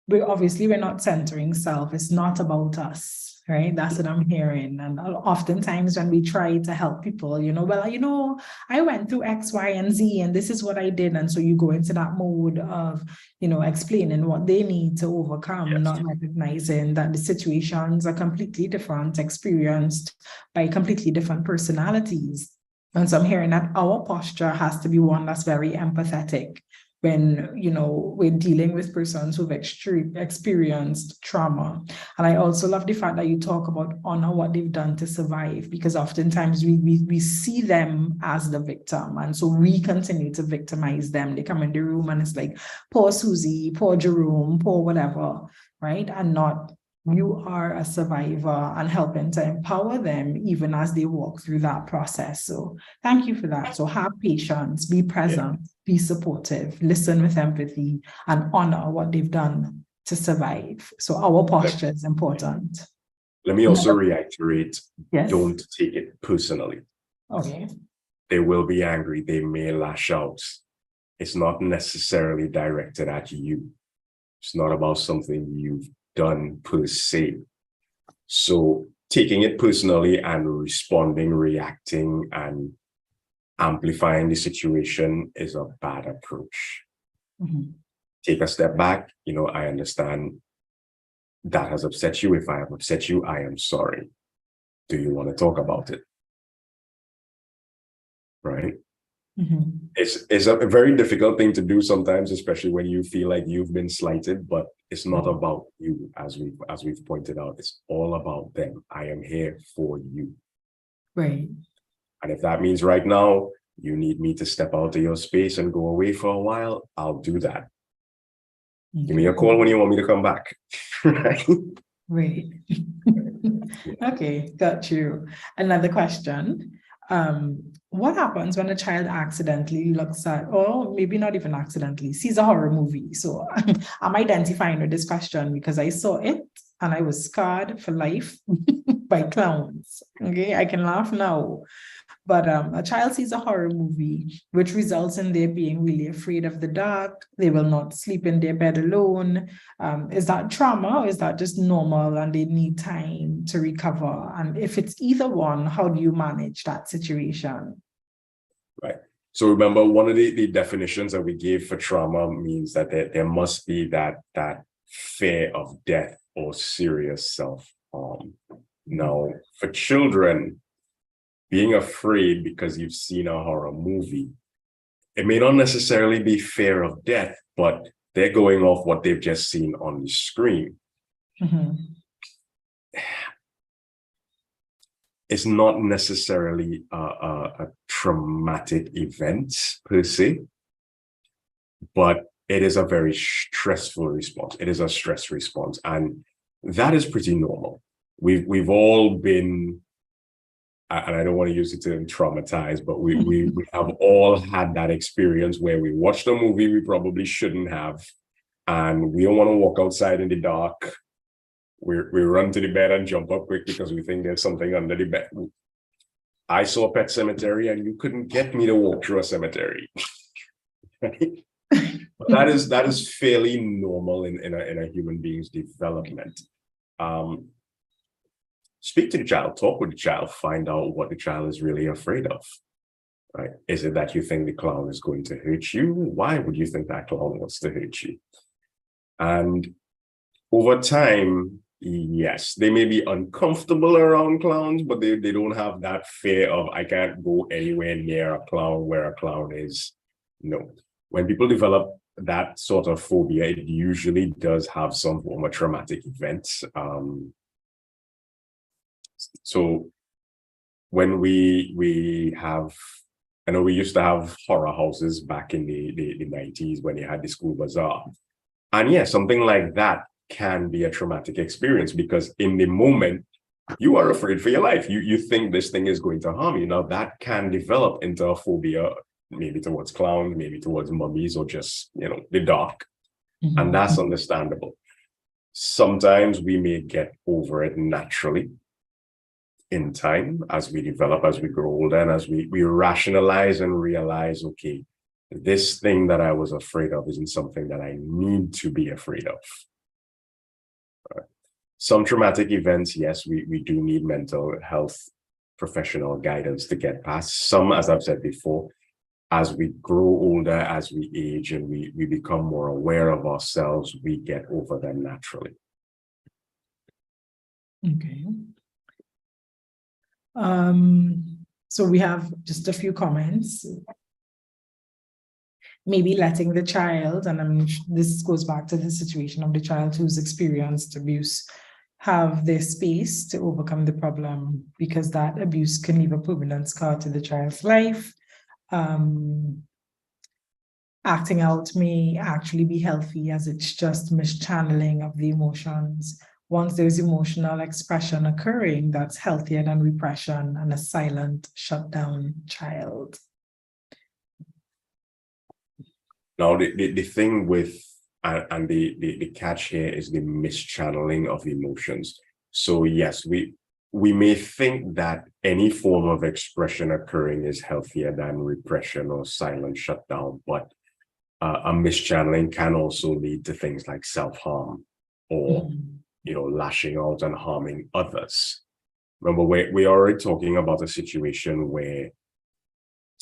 we're not centering self. It's not about us, right? That's what I'm hearing. And oftentimes when we try to help people, I went through X, Y, and Z, and this is what I did. And so you go into that mode of, explaining what they need to overcome, yes, not recognizing that the situations are completely different, experienced by completely different personalities. And so I'm hearing that our posture has to be one that's very empathetic when, we're dealing with persons who've experienced trauma. And I also love the fact that you talk about honor what they've done to survive, because oftentimes we see them as the victim. And so we continue to victimize them. They come in the room and it's like, poor Susie, poor Jerome, poor whatever, right? And not, you are a survivor, and helping to empower them even as they walk through that process. So thank you for that. So have patience, be present, be supportive, listen with empathy, and honor what they've done to survive. So our posture is important. Let me also reiterate, yes, don't take it personally. Okay. They will be angry. They may lash out. It's not necessarily directed at you. It's not about something you've done per se. So taking it personally and responding, reacting, and amplifying the situation is a bad approach. Take a step back. I understand that has upset you. If I have upset you, I am sorry. Do you want to talk about it? Right? It's a very difficult thing to do sometimes, especially when you feel like you've been slighted, but it's not about you, as we've pointed out. It's all about them. I am here for you. Right. And if that means right now you need me to step out of your space and go away for a while, I'll do that. Give me a call when you want me to come back. Right. Right. Okay, got you. Another question. What happens when a child accidentally looks at, or maybe not even accidentally, sees a horror movie? So I'm identifying with this question because I saw it and I was scarred for life by clowns. Okay, I can laugh now. But a child sees a horror movie, which results in their being really afraid of the dark. They will not sleep in their bed alone. Is that trauma, or is that just normal and they need time to recover? And if it's either one, how do you manage that situation? Right. So remember, one of the definitions that we gave for trauma means that there must be that fear of death or serious self-harm. Now, for children, being afraid because you've seen a horror movie, it may not necessarily be fear of death, but they're going off what they've just seen on the screen. Mm-hmm. It's not necessarily a traumatic event per se, but it is a very stressful response. It is a stress response, and that is pretty normal. We've all been, and I don't want to use the term traumatized, but we have all had that experience where we watched a movie we probably shouldn't have, and we don't want to walk outside in the dark. We run to the bed and jump up quick because we think there's something under the bed. I saw Pet Sematary, and you couldn't get me to walk through a cemetery. But that is fairly normal in a human being's development. Speak to the child, talk with the child, find out what the child is really afraid of. Right? Is it that you think the clown is going to hurt you? Why would you think that clown wants to hurt you? And over time, yes, they may be uncomfortable around clowns, but they don't have that fear of, I can't go anywhere near a clown where a clown is. No. When people develop that sort of phobia, it usually does have some form of traumatic event. So when we have, I know we used to have horror houses back in the 90s when you had the school bazaar. And yeah, something like that can be a traumatic experience because in the moment, you are afraid for your life. You think this thing is going to harm you. Now that can develop into a phobia, maybe towards clowns, maybe towards mummies, or just, the dark. Mm-hmm. And that's understandable. Sometimes we may get over it naturally in time as we develop, as we grow older, and as we rationalize and realize, okay, this thing that I was afraid of isn't something that I need to be afraid of. Some traumatic events, yes, we do need mental health professional guidance to get past. Some, as I've said before, as we grow older, as we age, and we become more aware of ourselves, we get over them naturally. Okay. So we have just a few comments. Maybe letting the child, and this goes back to the situation of the child who's experienced abuse, have their space to overcome the problem, because that abuse can leave a permanent scar to the child's life. Acting out may actually be healthy, as it's just mischanneling of the emotions. Once there's emotional expression occurring, that's healthier than repression and a silent, shut down child. Now, the thing with, and the catch here is the mischanneling of emotions. So yes, we may think that any form of expression occurring is healthier than repression or silent shutdown, but a mischanneling can also lead to things like self-harm or, lashing out and harming others. Remember, we're already talking about a situation where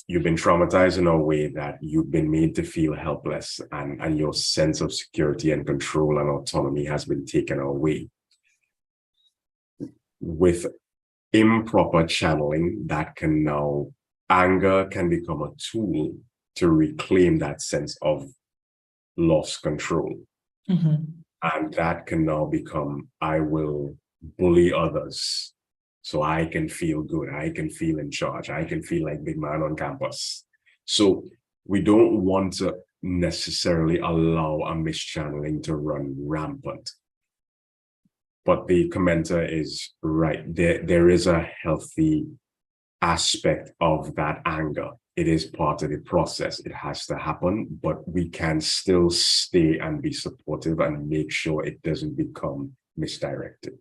you've been traumatized in a way that you've been made to feel helpless, and your sense of security and control and autonomy has been taken away. With improper channeling, that can now, anger can become a tool to reclaim that sense of lost control. Mm-hmm. And that can now become, I will bully others so I can feel good, I can feel in charge, I can feel like big man on campus. So we don't want to necessarily allow a mischanneling to run rampant. But the commenter is right. There is a healthy aspect of that anger. It is part of the process. It has to happen, but we can still stay and be supportive and make sure it doesn't become misdirected.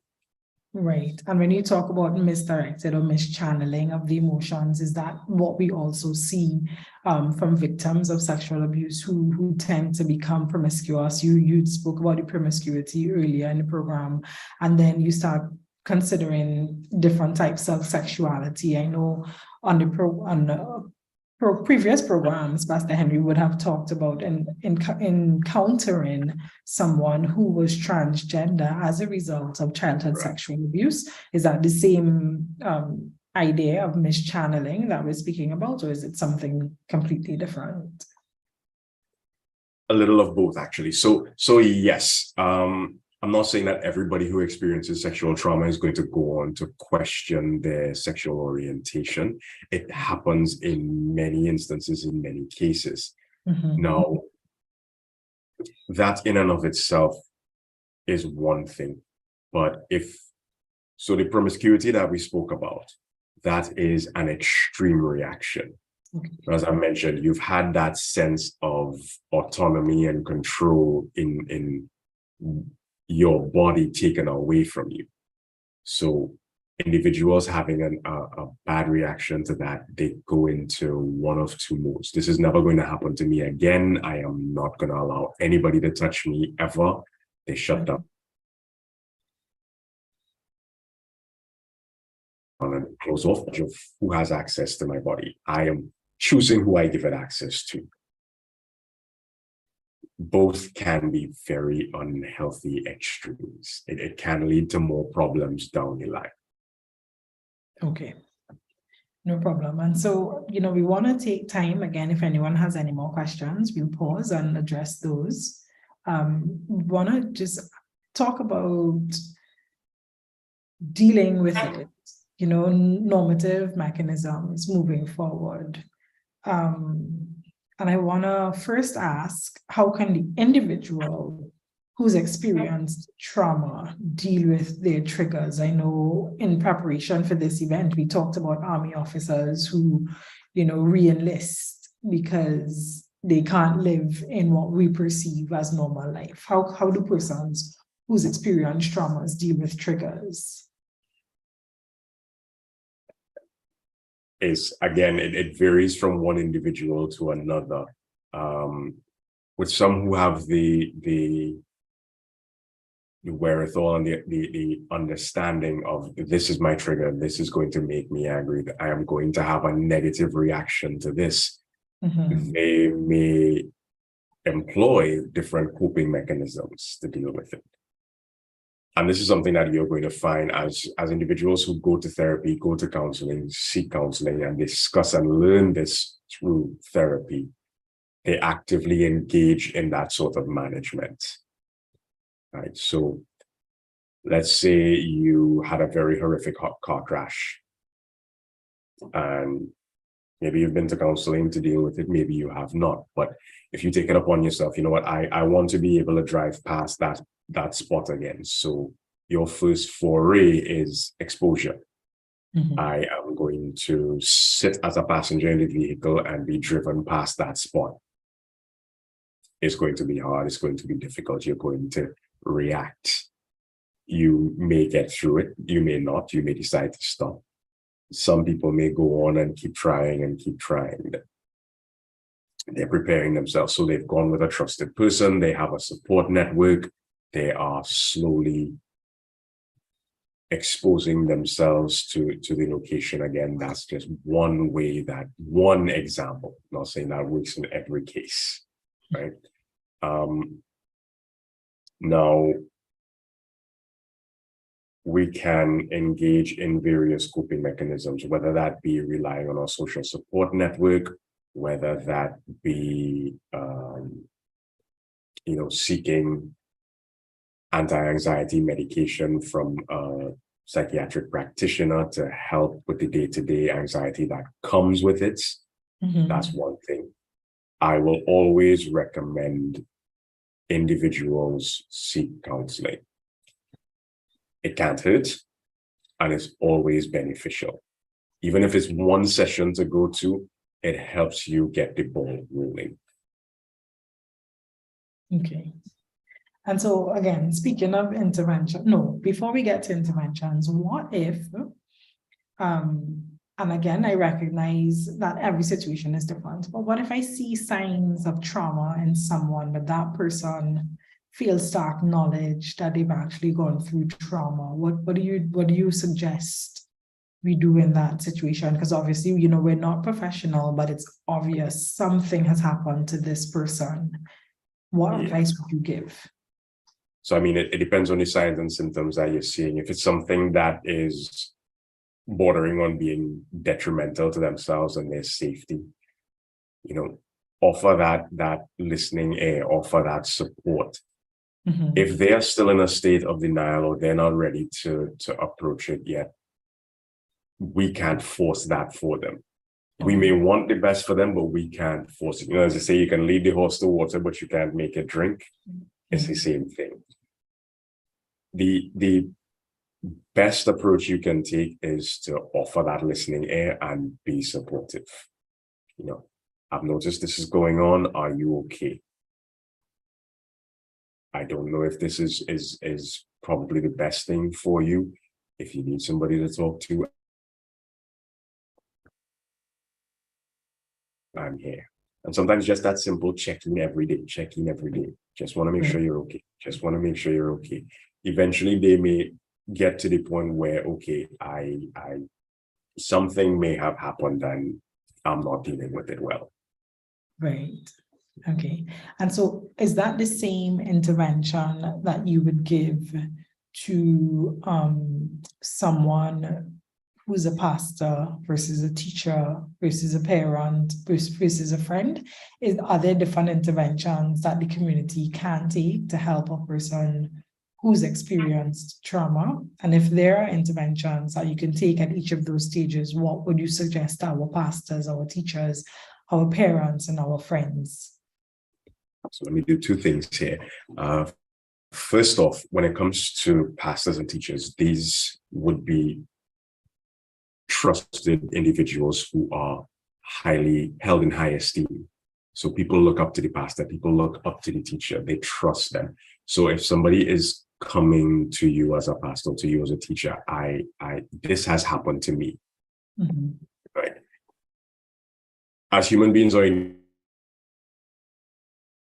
Right. And when you talk about misdirected or mischanneling of the emotions, is that what we also see from victims of sexual abuse who tend to become promiscuous? You spoke about the promiscuity earlier in the program, and then you start considering different types of sexuality. I know on the previous programs, Pastor Henry would have talked about encountering someone who was transgender as a result of childhood sexual abuse. Is that the same idea of mischanneling that we're speaking about, or is it something completely different? A little of both, actually. So yes, I'm not saying that everybody who experiences sexual trauma is going to go on to question their sexual orientation. It happens in many instances, in many cases. Now, that in and of itself is one thing. But so the promiscuity that we spoke about, that is an extreme reaction. As I mentioned, you've had that sense of autonomy and control in your body taken away from you. So individuals having a bad reaction to that, they go into one of two modes. This is never going to happen to me again. I am not going to allow anybody to touch me ever. They shut down and close off of who has access to my body. I am choosing who I give it access to. Both can be very unhealthy extremes. It can lead to more problems down the line. Okay, no problem. And so, we want to take time again. If anyone has any more questions, we'll pause and address those. We want to just talk about dealing with it, normative mechanisms moving forward. And I want to first ask, how can the individual who's experienced trauma deal with their triggers? I know in preparation for this event, we talked about Army officers who, re-enlist because they can't live in what we perceive as normal life. How do persons who's experienced traumas deal with triggers? Again, it varies from one individual to another. With some who have the wherewithal and the understanding of, this is my trigger, this is going to make me angry, that I am going to have a negative reaction to this. They may employ different coping mechanisms to deal with it. And this is something that you're going to find as individuals who go to therapy, go to counseling, seek counseling, and discuss and learn this through therapy. They actively engage in that sort of management. Right. So let's say you had a very horrific car crash, and maybe you've been to counseling to deal with it, maybe you have not. But if you take it upon yourself, you know what, I want to be able to drive past that spot again. So your first foray is exposure. I am going to sit as a passenger in the vehicle and be driven past that spot. It's going to be hard. It's going to be difficult. You're going to react. You may get through it. You may not. You may decide to stop. Some people may go on and keep trying and keep trying. They're preparing themselves. So they've gone with a trusted person. They have a support network. They are slowly exposing themselves to the location again. That's just one example. I'm not saying that works in every case, right? Now, we can engage in various coping mechanisms, whether that be relying on our social support network, whether that be, seeking anti-anxiety medication from a psychiatric practitioner to help with the day-to-day anxiety that comes with it. That's one thing. I will always recommend individuals seek counseling. It can't hurt, and it's always beneficial. Even if it's one session to go to, it helps you get the ball rolling. Okay. And so again, speaking of intervention, no, before we get to interventions, what if, and again, I recognize that every situation is different, but what if I see signs of trauma in someone, but that person fails to acknowledge that they've actually gone through trauma? What do you suggest we do in that situation? Because obviously, you know, we're not professional, but it's obvious something has happened to this person. What advice would you give? So, I mean, it depends on the signs and symptoms that you're seeing. If it's something that is bordering on being detrimental to themselves and their safety, you know, offer that listening ear, offer that support. Mhm. If they are still in a state of denial or they're not ready to approach it yet, we can't force that for them. We may want the best for them, but we can't force it. You know, as I say, you can lead the horse to water, but you can't make it drink. It's the same thing. The best approach you can take is to offer that listening ear and be supportive. You know, I've noticed this is going on. Are you okay? I don't know if this is probably the best thing for you. If you need somebody to talk to, I'm here. And sometimes just that simple checking every day. Just want to make sure you're okay. Just want to make sure you're okay. Eventually they may get to the point where, okay, I something may have happened and I'm not dealing with it well. Right. Okay. And so is that the same intervention that you would give to someone who's a pastor versus a teacher versus a parent versus a friend? Are there different interventions that the community can take to help a person who's experienced trauma? And if there are interventions that you can take at each of those stages, what would you suggest our pastors, our teachers, our parents, and our friends? So let me do two things here. First off, when it comes to pastors and teachers, these would be trusted individuals who are highly held in high esteem. So people look up to the pastor, people look up to the teacher, they trust them. So if somebody is coming to you as a pastor, to you as a teacher, this has happened to me. Mhm. Right? As human beings, our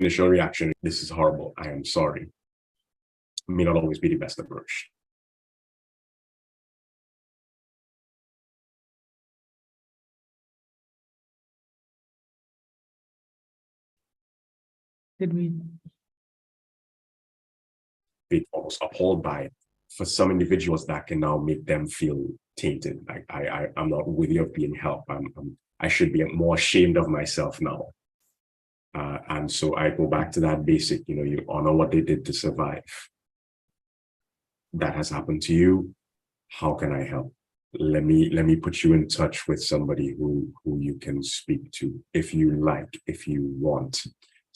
initial reaction, this is horrible, I am sorry, may not always be the best approach. Did we? Be almost appalled by it. For some individuals, that can now make them feel tainted. Like I'm not worthy of being helped. I should be more ashamed of myself now. And so I go back to that basic, you know, you honor what they did to survive. That has happened to you. How can I help? Let me put you in touch with somebody who you can speak to if you like, if you want.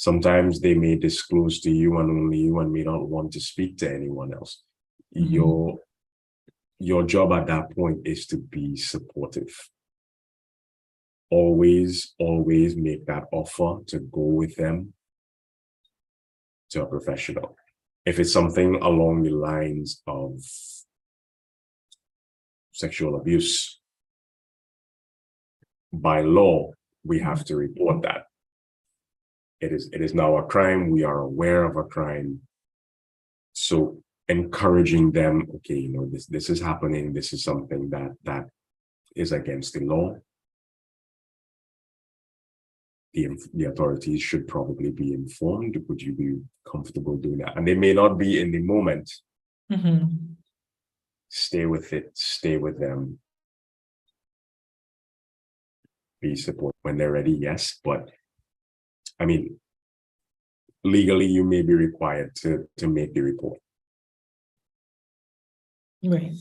Sometimes they may disclose to you and only you and may not want to speak to anyone else. Mhm. Your job at that point is to be supportive. Always make that offer to go with them to a professional. If it's something along the lines of sexual abuse, by law, we have to report that. It is now a crime. We are aware of a crime. So encouraging them, okay, you know, this is happening. This is something that is against the law. The authorities should probably be informed. Would you be comfortable doing that? And they may not be in the moment. Mhm. Stay with it. Stay with them. Be support when they're ready, yes. But I mean, legally, you may be required to make the report. Right.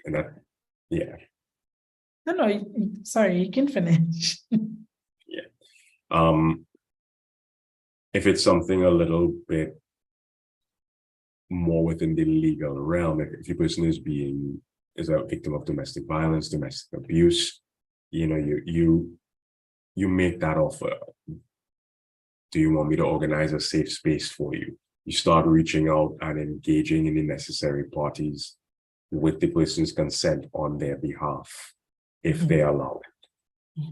And that, yeah. No, sorry, you can finish. If it's something a little bit more within the legal realm, if the person is a victim of domestic violence, domestic abuse, you know, you make that offer. Do you want me to organize a safe space for you? you start reaching out and engaging in the necessary parties with the person's consent on their behalf, if they allow it.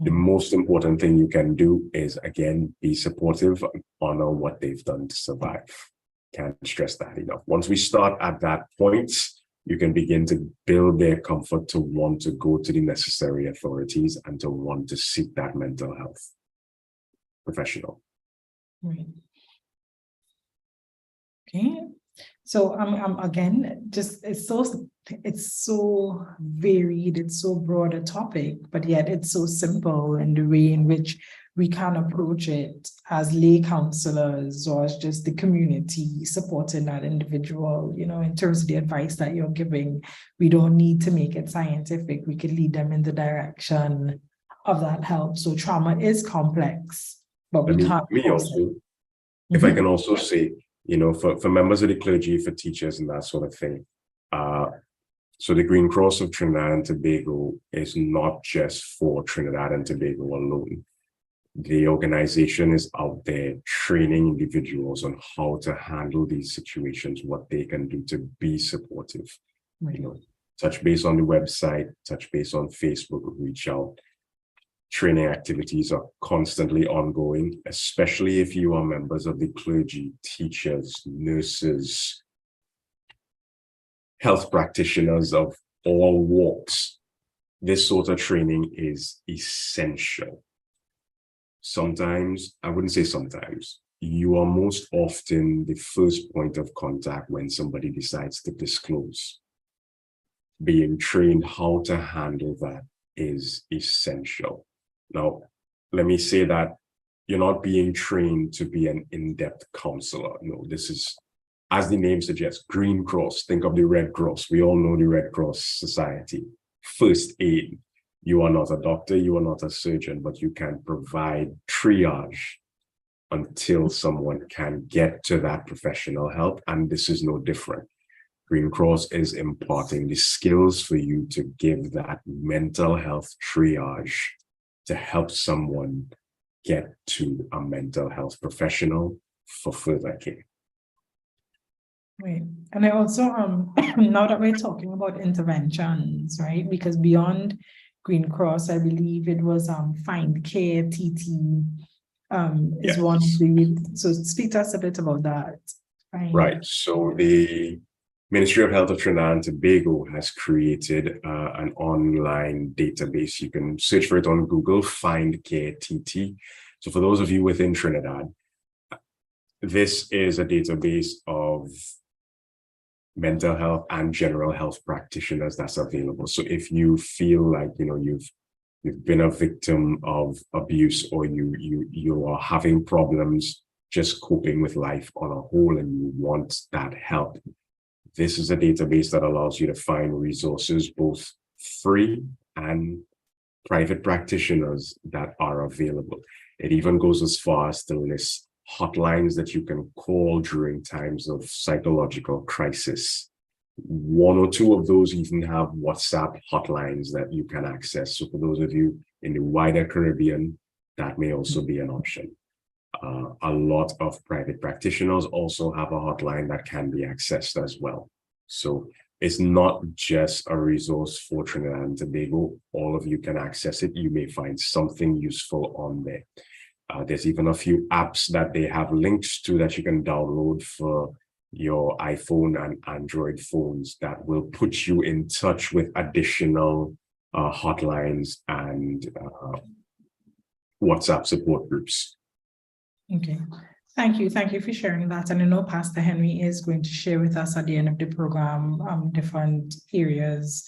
The most important thing you can do is, again, be supportive and honor what they've done to survive. Can't stress that enough. Once we start at that point, you can begin to build their comfort to want to go to the necessary authorities and to want to seek that mental health professional. Right. Okay. So again, just it's so varied, it's so broad a topic, but yet it's so simple in the way in which we can approach it as lay counselors or as just the community supporting that individual, in terms of the advice that you're giving. We don't need to make it scientific. We can lead them in the direction of that help. So trauma is complex, but we can't. If I can also say, for members of the clergy, for teachers and that sort of thing. So the Green Cross of Trinidad and Tobago is not just for Trinidad and Tobago alone. The organization is out there training individuals on how to handle these situations, what they can do to be supportive. Right. Touch base on the website, touch base on Facebook, reach out. Training activities are constantly ongoing, especially if you are members of the clergy, teachers, nurses, health practitioners of all walks. This sort of training is essential. Sometimes, I wouldn't say sometimes, you are most often the first point of contact when somebody decides to disclose. Being trained how to handle that is essential. Now, let me say that you're not being trained to be an in-depth counselor. No, this is, as the name suggests, Green Cross. Think of the Red Cross. We all know the Red Cross Society. First aid. You are not a doctor, you are not a surgeon, but you can provide triage until someone can get to that professional help. And this is no different. Green Cross is imparting the skills for you to give that mental health triage to help someone get to a mental health professional for further care. Right. And I also, now that we're talking about interventions, right? Because beyond Green Cross, I believe it was Find Care, TT, is one of the, so speak to us a bit about that. Right. So the Ministry of Health of Trinidad and Tobago has created an online database. You can search for it on Google, Find Care TT. So for those of you within Trinidad, this is a database of mental health and general health practitioners that's available. So if you feel like you've been a victim of abuse, or you are having problems just coping with life on a whole and you want that help, this is a database that allows you to find resources, both free and private practitioners that are available. It even goes as far as to list hotlines that you can call during times of psychological crisis. One or two of those even have WhatsApp hotlines that you can access. So for those of you in the wider Caribbean, that may also be an option. A lot of private practitioners also have a hotline that can be accessed as well. So it's not just a resource for Trinidad and Tobago. All of you can access it. You may find something useful on there. There's even a few apps that they have links to that you can download for your iPhone and Android phones that will put you in touch with additional hotlines and WhatsApp support groups. Okay, thank you for sharing that. And I know Pastor Henry is going to share with us at the end of the program different areas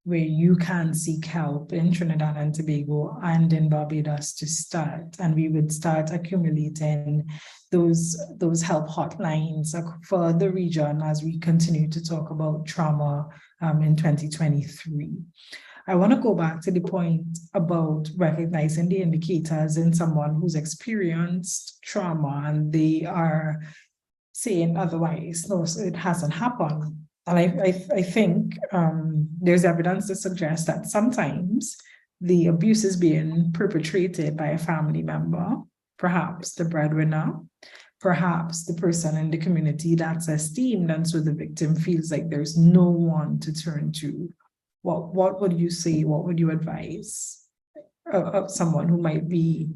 where you can seek help in Trinidad and Tobago and in Barbados to start. And we would start accumulating those help hotlines for the region as we continue to talk about trauma in 2023. I want to go back to the point about recognizing the indicators in someone who's experienced trauma and they are saying otherwise, no, so it hasn't happened. And I think there's evidence to suggest that sometimes the abuse is being perpetrated by a family member, perhaps the breadwinner, perhaps the person in the community that's esteemed, and so the victim feels like there's no one to turn to. What would you say? What would you advise of someone who might be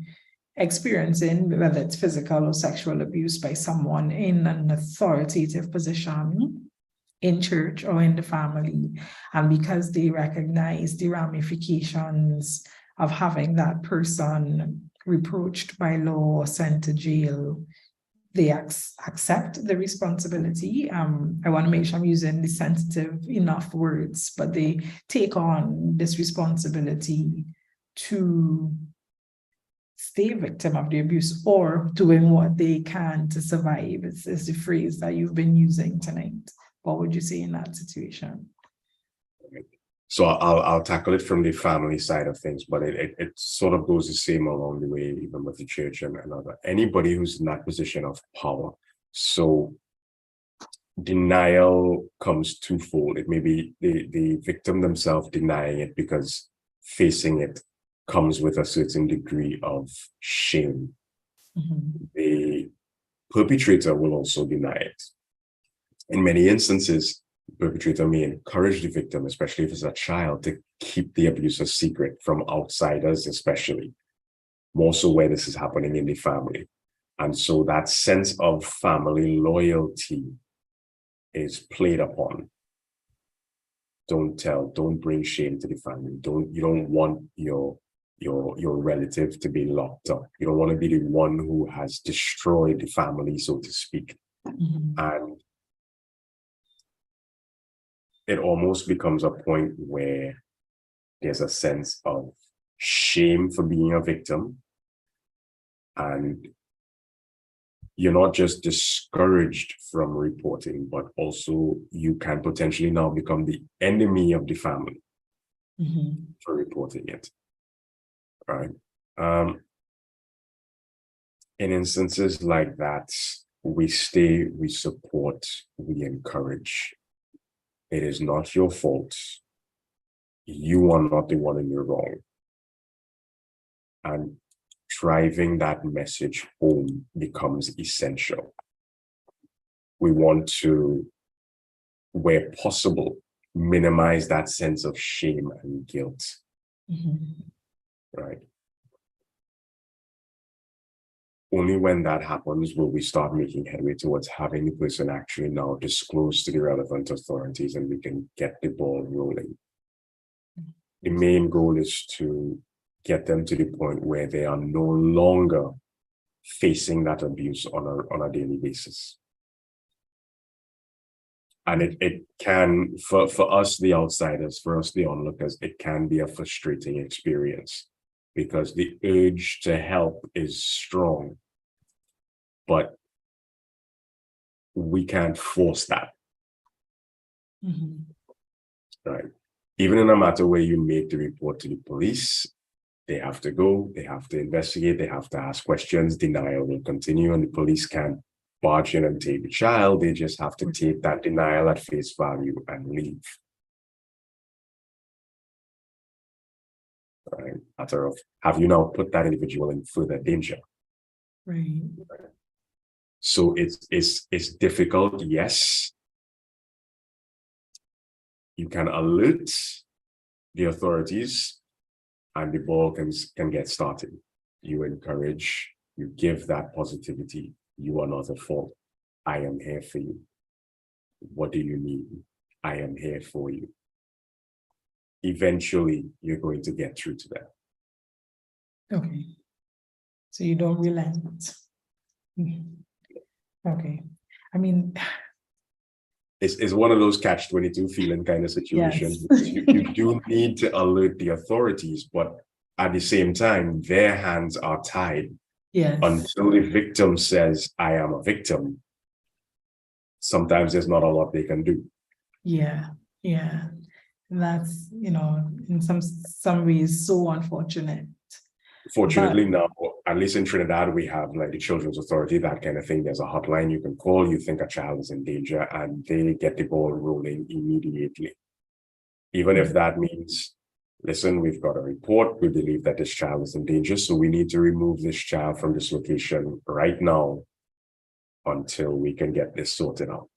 experiencing, whether it's physical or sexual abuse by someone in an authoritative position in church or in the family, and because they recognize the ramifications of having that person reproached by law or sent to jail, they accept the responsibility. I want to make sure I'm using the sensitive enough words, but they take on this responsibility to stay victim of the abuse, or doing what they can to survive is the phrase that you've been using tonight. What would you say in that situation? So I'll tackle it from the family side of things, but it sort of goes the same along the way, even with the church and other. Anybody who's in that position of power. So denial comes twofold. It may be the victim themselves denying it because facing it comes with a certain degree of shame. Mm-hmm. The perpetrator will also deny it. In many instances, the perpetrator may encourage the victim, especially if it's a child, to keep the abuse a secret from outsiders, especially more so where this is happening in the family. And so that sense of family loyalty is played upon. Don't tell, don't bring shame to the family. You don't want your relative to be locked up. You don't want to be the one who has destroyed the family, so to speak. Mm-hmm. And it almost becomes a point where there's a sense of shame for being a victim. And you're not just discouraged from reporting, but also you can potentially now become the enemy of the family for reporting it. Right? In instances like that, we stay, we support, we encourage. It is not your fault. You are not the one in the wrong. And driving that message home becomes essential. We want to, where possible, minimize that sense of shame and guilt. Right? Only when that happens will we start making headway towards having the person actually now disclose to the relevant authorities, and we can get the ball rolling. The main goal is to get them to the point where they are no longer facing that abuse on a daily basis. And it can, for us, the outsiders, for us, the onlookers, it can be a frustrating experience because the urge to help is strong, but we can't force that. Right? Even in a matter where you make the report to the police, they have to go, they have to investigate, they have to ask questions, denial will continue, and the police can't barge in and take the child. They just have to take that denial at face value and leave. Right? Matter of, have you now put that individual in further danger? Right. So it's difficult, yes. You can alert the authorities and the ball can get started. You encourage, you give that positivity. You are not at fault. I am here for you. What do you need? I am here for you. Eventually, you're going to get through to them. Okay. So you don't relent. Okay. I mean, it's one of those catch-22 feeling kind of situations. Yes. You do need to alert the authorities, but at the same time, their hands are tied. yes. Until the victim says, I am a victim, sometimes there's not a lot they can do. Yeah. And that's, in some ways so unfortunate. Fortunately, now, at least in Trinidad, we have like the Children's Authority, that kind of thing. There's a hotline you can call. You think a child is in danger, and they get the ball rolling immediately. Even if that means, listen, we've got a report. We believe that this child is in danger, so we need to remove this child from this location right now. until we can get this sorted out.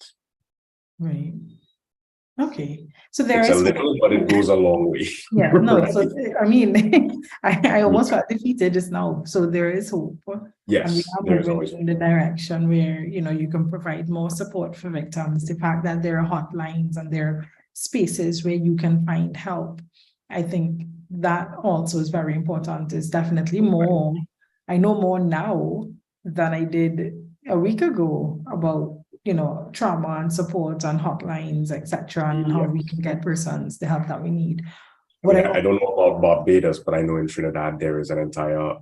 Right. Okay. So there It's is a little, but it goes a long way. yeah, no, Right. so I mean, I almost felt defeated just now. So there is hope. And we Yes, are there is moving always. in the direction where, you know, you can provide more support for victims. The fact that there are hotlines and there are spaces where you can find help. I think that also is very important. It's definitely more, I know more now than I did a week ago about, you know, trauma and support and hotlines, etc., and how we can get persons the help that we need. I don't know about Barbados, but I know in Trinidad there is an entire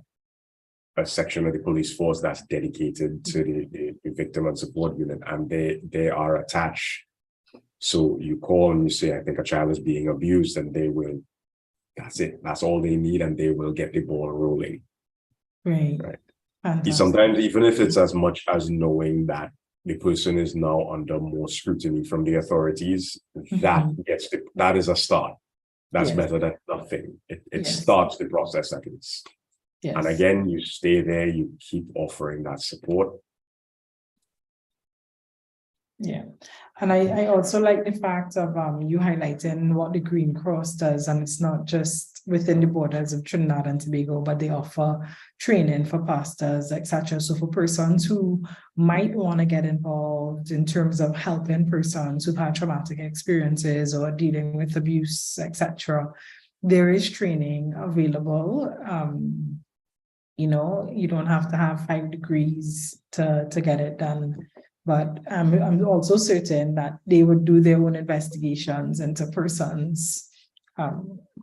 section of the police force that's dedicated to the victim and support unit, and they are attached. So you call and you say, I think a child is being abused, and they will, that's it. That's all they need, and they will get the ball rolling. Right. Fantastic. Sometimes, even if it's as much as knowing that the person is now under more scrutiny from the authorities, that is a start. That's better than nothing. It starts the process at least. Yes. And again, you stay there, you keep offering that support. Yeah. And I also like the fact of you highlighting what the Green Cross does, and it's not just within the borders of Trinidad and Tobago, but they offer training for pastors, etc. So for persons who might want to get involved in terms of helping persons who've had traumatic experiences or dealing with abuse, etc., there is training available. You know, you don't have to have 5 degrees to get it done. But I'm also certain that they would do their own investigations into persons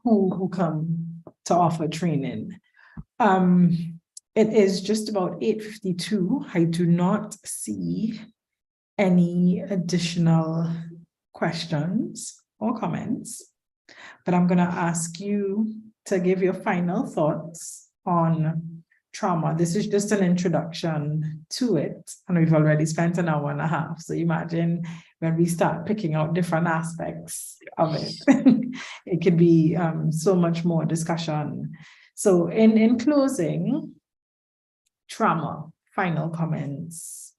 who come to offer training. It is just about 8:52. I do not see any additional questions or comments, but I'm going to ask you to give your final thoughts on trauma. This is just an introduction to it, and we've already spent an hour and a half. So imagine when we start picking out different aspects of it, it could be so much more discussion. So in closing, trauma, final comments.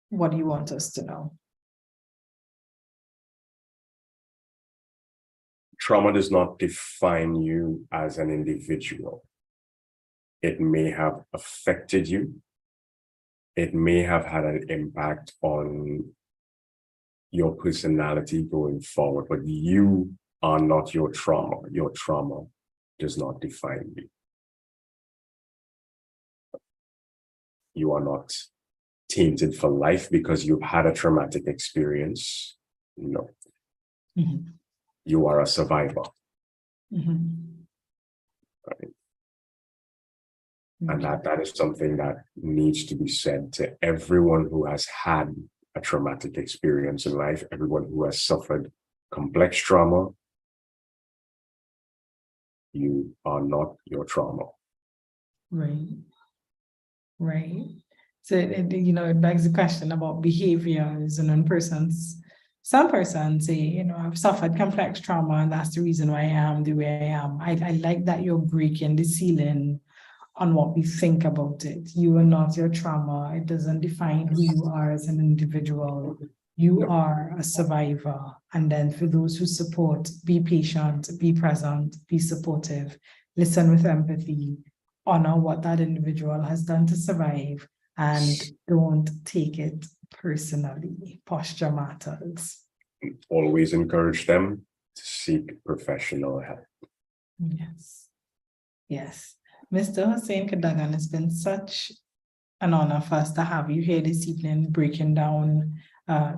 What do you want us to know? Trauma does not define you as an individual. It may have affected you. It may have had an impact on your personality going forward, but you are not your trauma. Your trauma does not define you. You are not tainted for life because you've had a traumatic experience. No. Mm-hmm. You are a survivor. Mm-hmm. Right? And that is something that needs to be said to everyone who has had a traumatic experience in life, everyone who has suffered complex trauma. You are not your trauma. Right. Right. So, you know, it begs the question about behaviors, and when some persons say, you know, I've suffered complex trauma and that's the reason why I am the way I am. I like that you're breaking the ceiling on what we think about it. You are not your trauma. It doesn't define who you are as an individual. You are a survivor. And then for those who support, be patient, be present, be supportive, listen with empathy, honor what that individual has done to survive, and don't take it personally. Posture matters. Always encourage them to seek professional help. Yes. Yes. Mr. Hussein Kadagan, it's been such an honor for us to have you here this evening, breaking down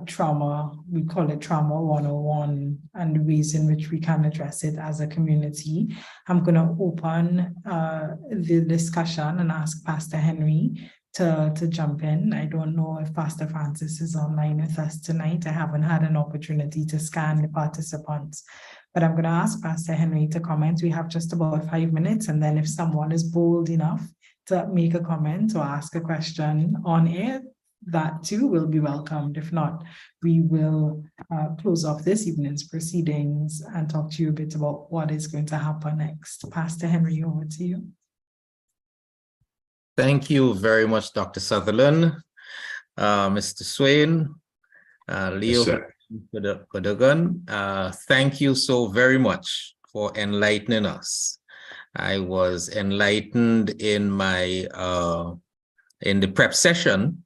trauma. We call it Trauma 101, and the ways in which we can address it as a community. I'm going to open the discussion and ask Pastor Henry to jump in. I don't know if Pastor Francis is online with us tonight. I haven't had an opportunity to scan the participants, but I'm going to ask Pastor Henry to comment. We have just about 5 minutes, and then if someone is bold enough to make a comment or ask a question on air, that too will be welcomed. If not, we will close off this evening's proceedings and talk to you a bit about what is going to happen next. Pastor Henry, over to you. Thank you very much, Dr. Sutherland. Mr. Swain, Leo Yes, sir. Kudagan, thank you so very much for enlightening us. I was enlightened in my in the prep session,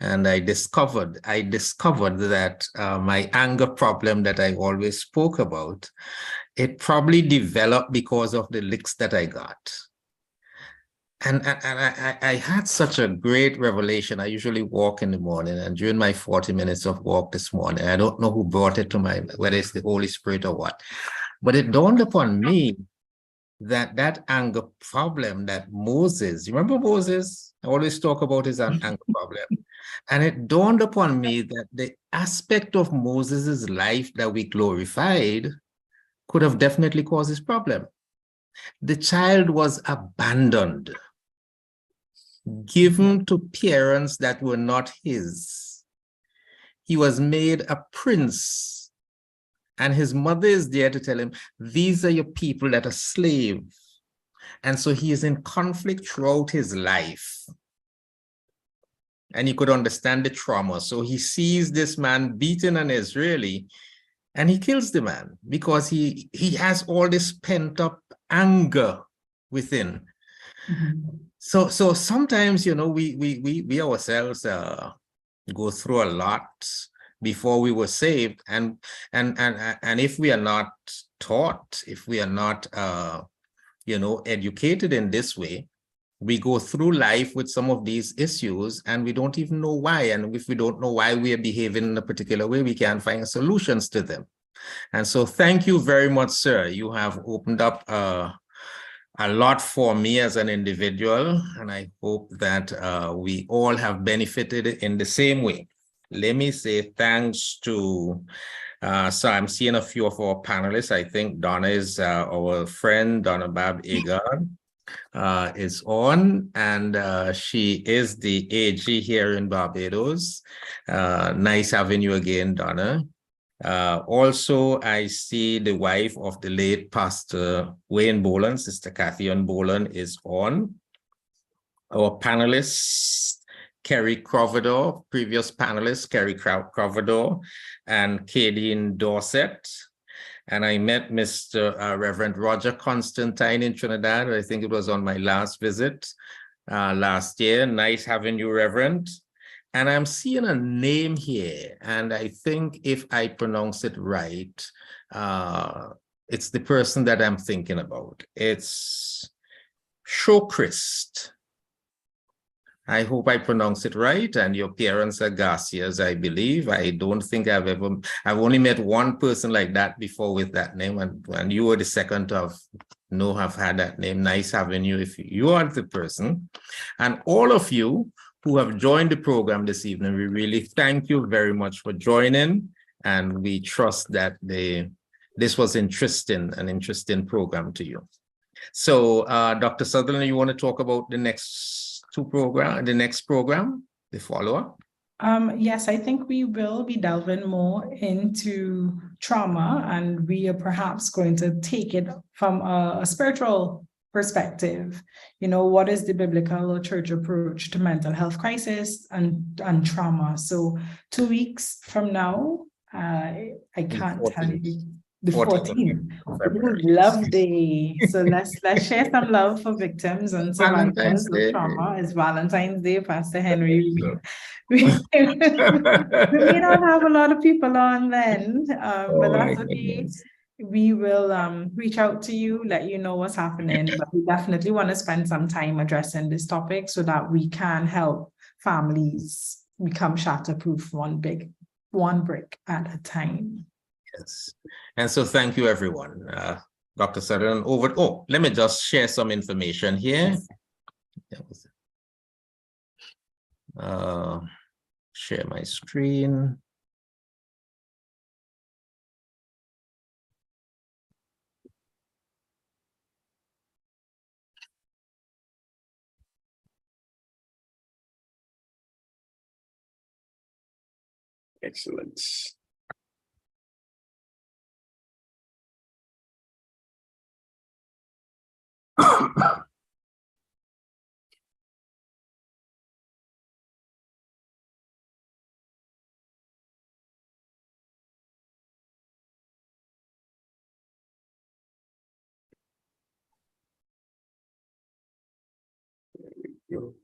and I discovered that my anger problem that I always spoke about, it probably developed because of the licks that I got. And I had such a great revelation. I usually walk in the morning, and during my 40 minutes of walk this morning, I don't know who brought it to my, whether it's the Holy Spirit or what, but it dawned upon me that anger problem that Moses, you remember Moses? I always talk about his anger problem. And it dawned upon me that the aspect of Moses's life that we glorified could have definitely caused this problem. The child was abandoned, given to parents that were not his. He was made a prince, and his mother is there to tell him, these are your people that are slaves. And so he is in conflict throughout his life. And he could understand the trauma. So he sees this man beating an Israeli, and he kills the man because he has all this pent-up anger within. Mhm. So sometimes, you know, we ourselves go through a lot before we were saved, and if we are not taught, if we are not you know, educated in this way, we go through life with some of these issues and we don't even know why. And if we don't know why we are behaving in a particular way, we can't find solutions to them. And so thank you very much, sir. You have opened up a lot for me as an individual, and I hope that we all have benefited in the same way. Let me say thanks to, so I'm seeing a few of our panelists. I think Donna is our friend, Donna Bab Egar is on, and she is the AG here in Barbados. Nice having you again, Donna. Also, I see the wife of the late Pastor Wayne Boland, Sister Catherine Boland, is on. Our panelists, Kerry Croverdor, previous panelist, Kerry Croverdor, and Kadeen Dorset. And I met Mr. Reverend Roger Constantine in Trinidad. I think it was on my last visit last year. Nice having you, Reverend. And I'm seeing a name here, and I think if I pronounce it right, it's the person that I'm thinking about. It's Shokrist. I hope I pronounce it right, and your parents are Garcias, I believe. I don't think I've only met one person like that before with that name, and you were the second to have had that name. Nice having you if you are the person. And all of you who have joined the program this evening, we really thank you very much for joining, and we trust that this was an interesting program to you. So Dr. Sutherland, you want to talk about the next program, the follow-up? Yes, I think we will be delving more into trauma, and we are perhaps going to take it from a spiritual perspective. You know, what is the biblical or church approach to mental health crisis and trauma? So 2 weeks from now, I can't tell you. The 14th. Lovely. So let's share some love for victims and survivors of trauma. It's Valentine's Day, Pastor Henry. We may not have a lot of people on then, but that's okay. We will reach out to you, let you know what's happening, but we definitely want to spend some time addressing this topic so that we can help families become shatterproof one brick at a time. Yes. And so thank you, everyone. Dr. Sutherland, let me just share some information here. Yes. Share my screen. Excellent. you.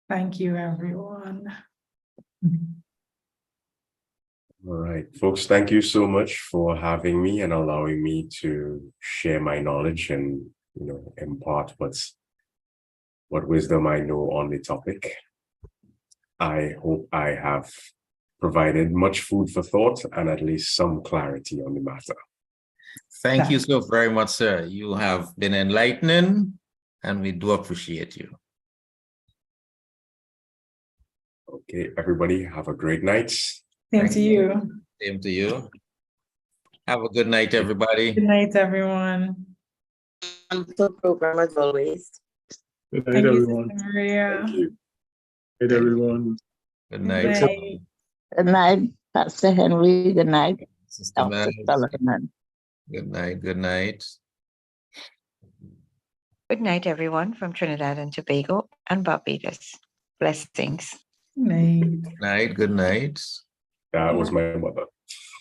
Thank you, everyone. All right, folks, thank you so much for having me and allowing me to share my knowledge and, impart what wisdom I know on the topic. I hope I have provided much food for thought and at least some clarity on the matter. Thank you so very much, sir. You have been enlightening, and we do appreciate you. Okay, everybody, have a great night. Same to you. Same to you. Have a good night, everybody. Good night, everyone. Wonderful program as always. Good night, Thank you, everyone. Sister Maria. Thank you. Good night, everyone. Good Good night, night. Good night, Pastor Henry. Good night, Sister Dr. Maz. Solomon. Good night. Good night. Good night, everyone from Trinidad and Tobago and Barbados. Blessings. Good night. Night. Good night. That was my mother.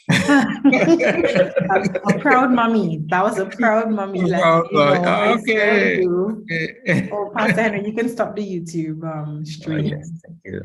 A proud mommy. That was a proud mommy. A Let proud me know. mommy. I still Okay. do. Oh, Pastor Henry, you can stop the YouTube stream. Yes, thank you.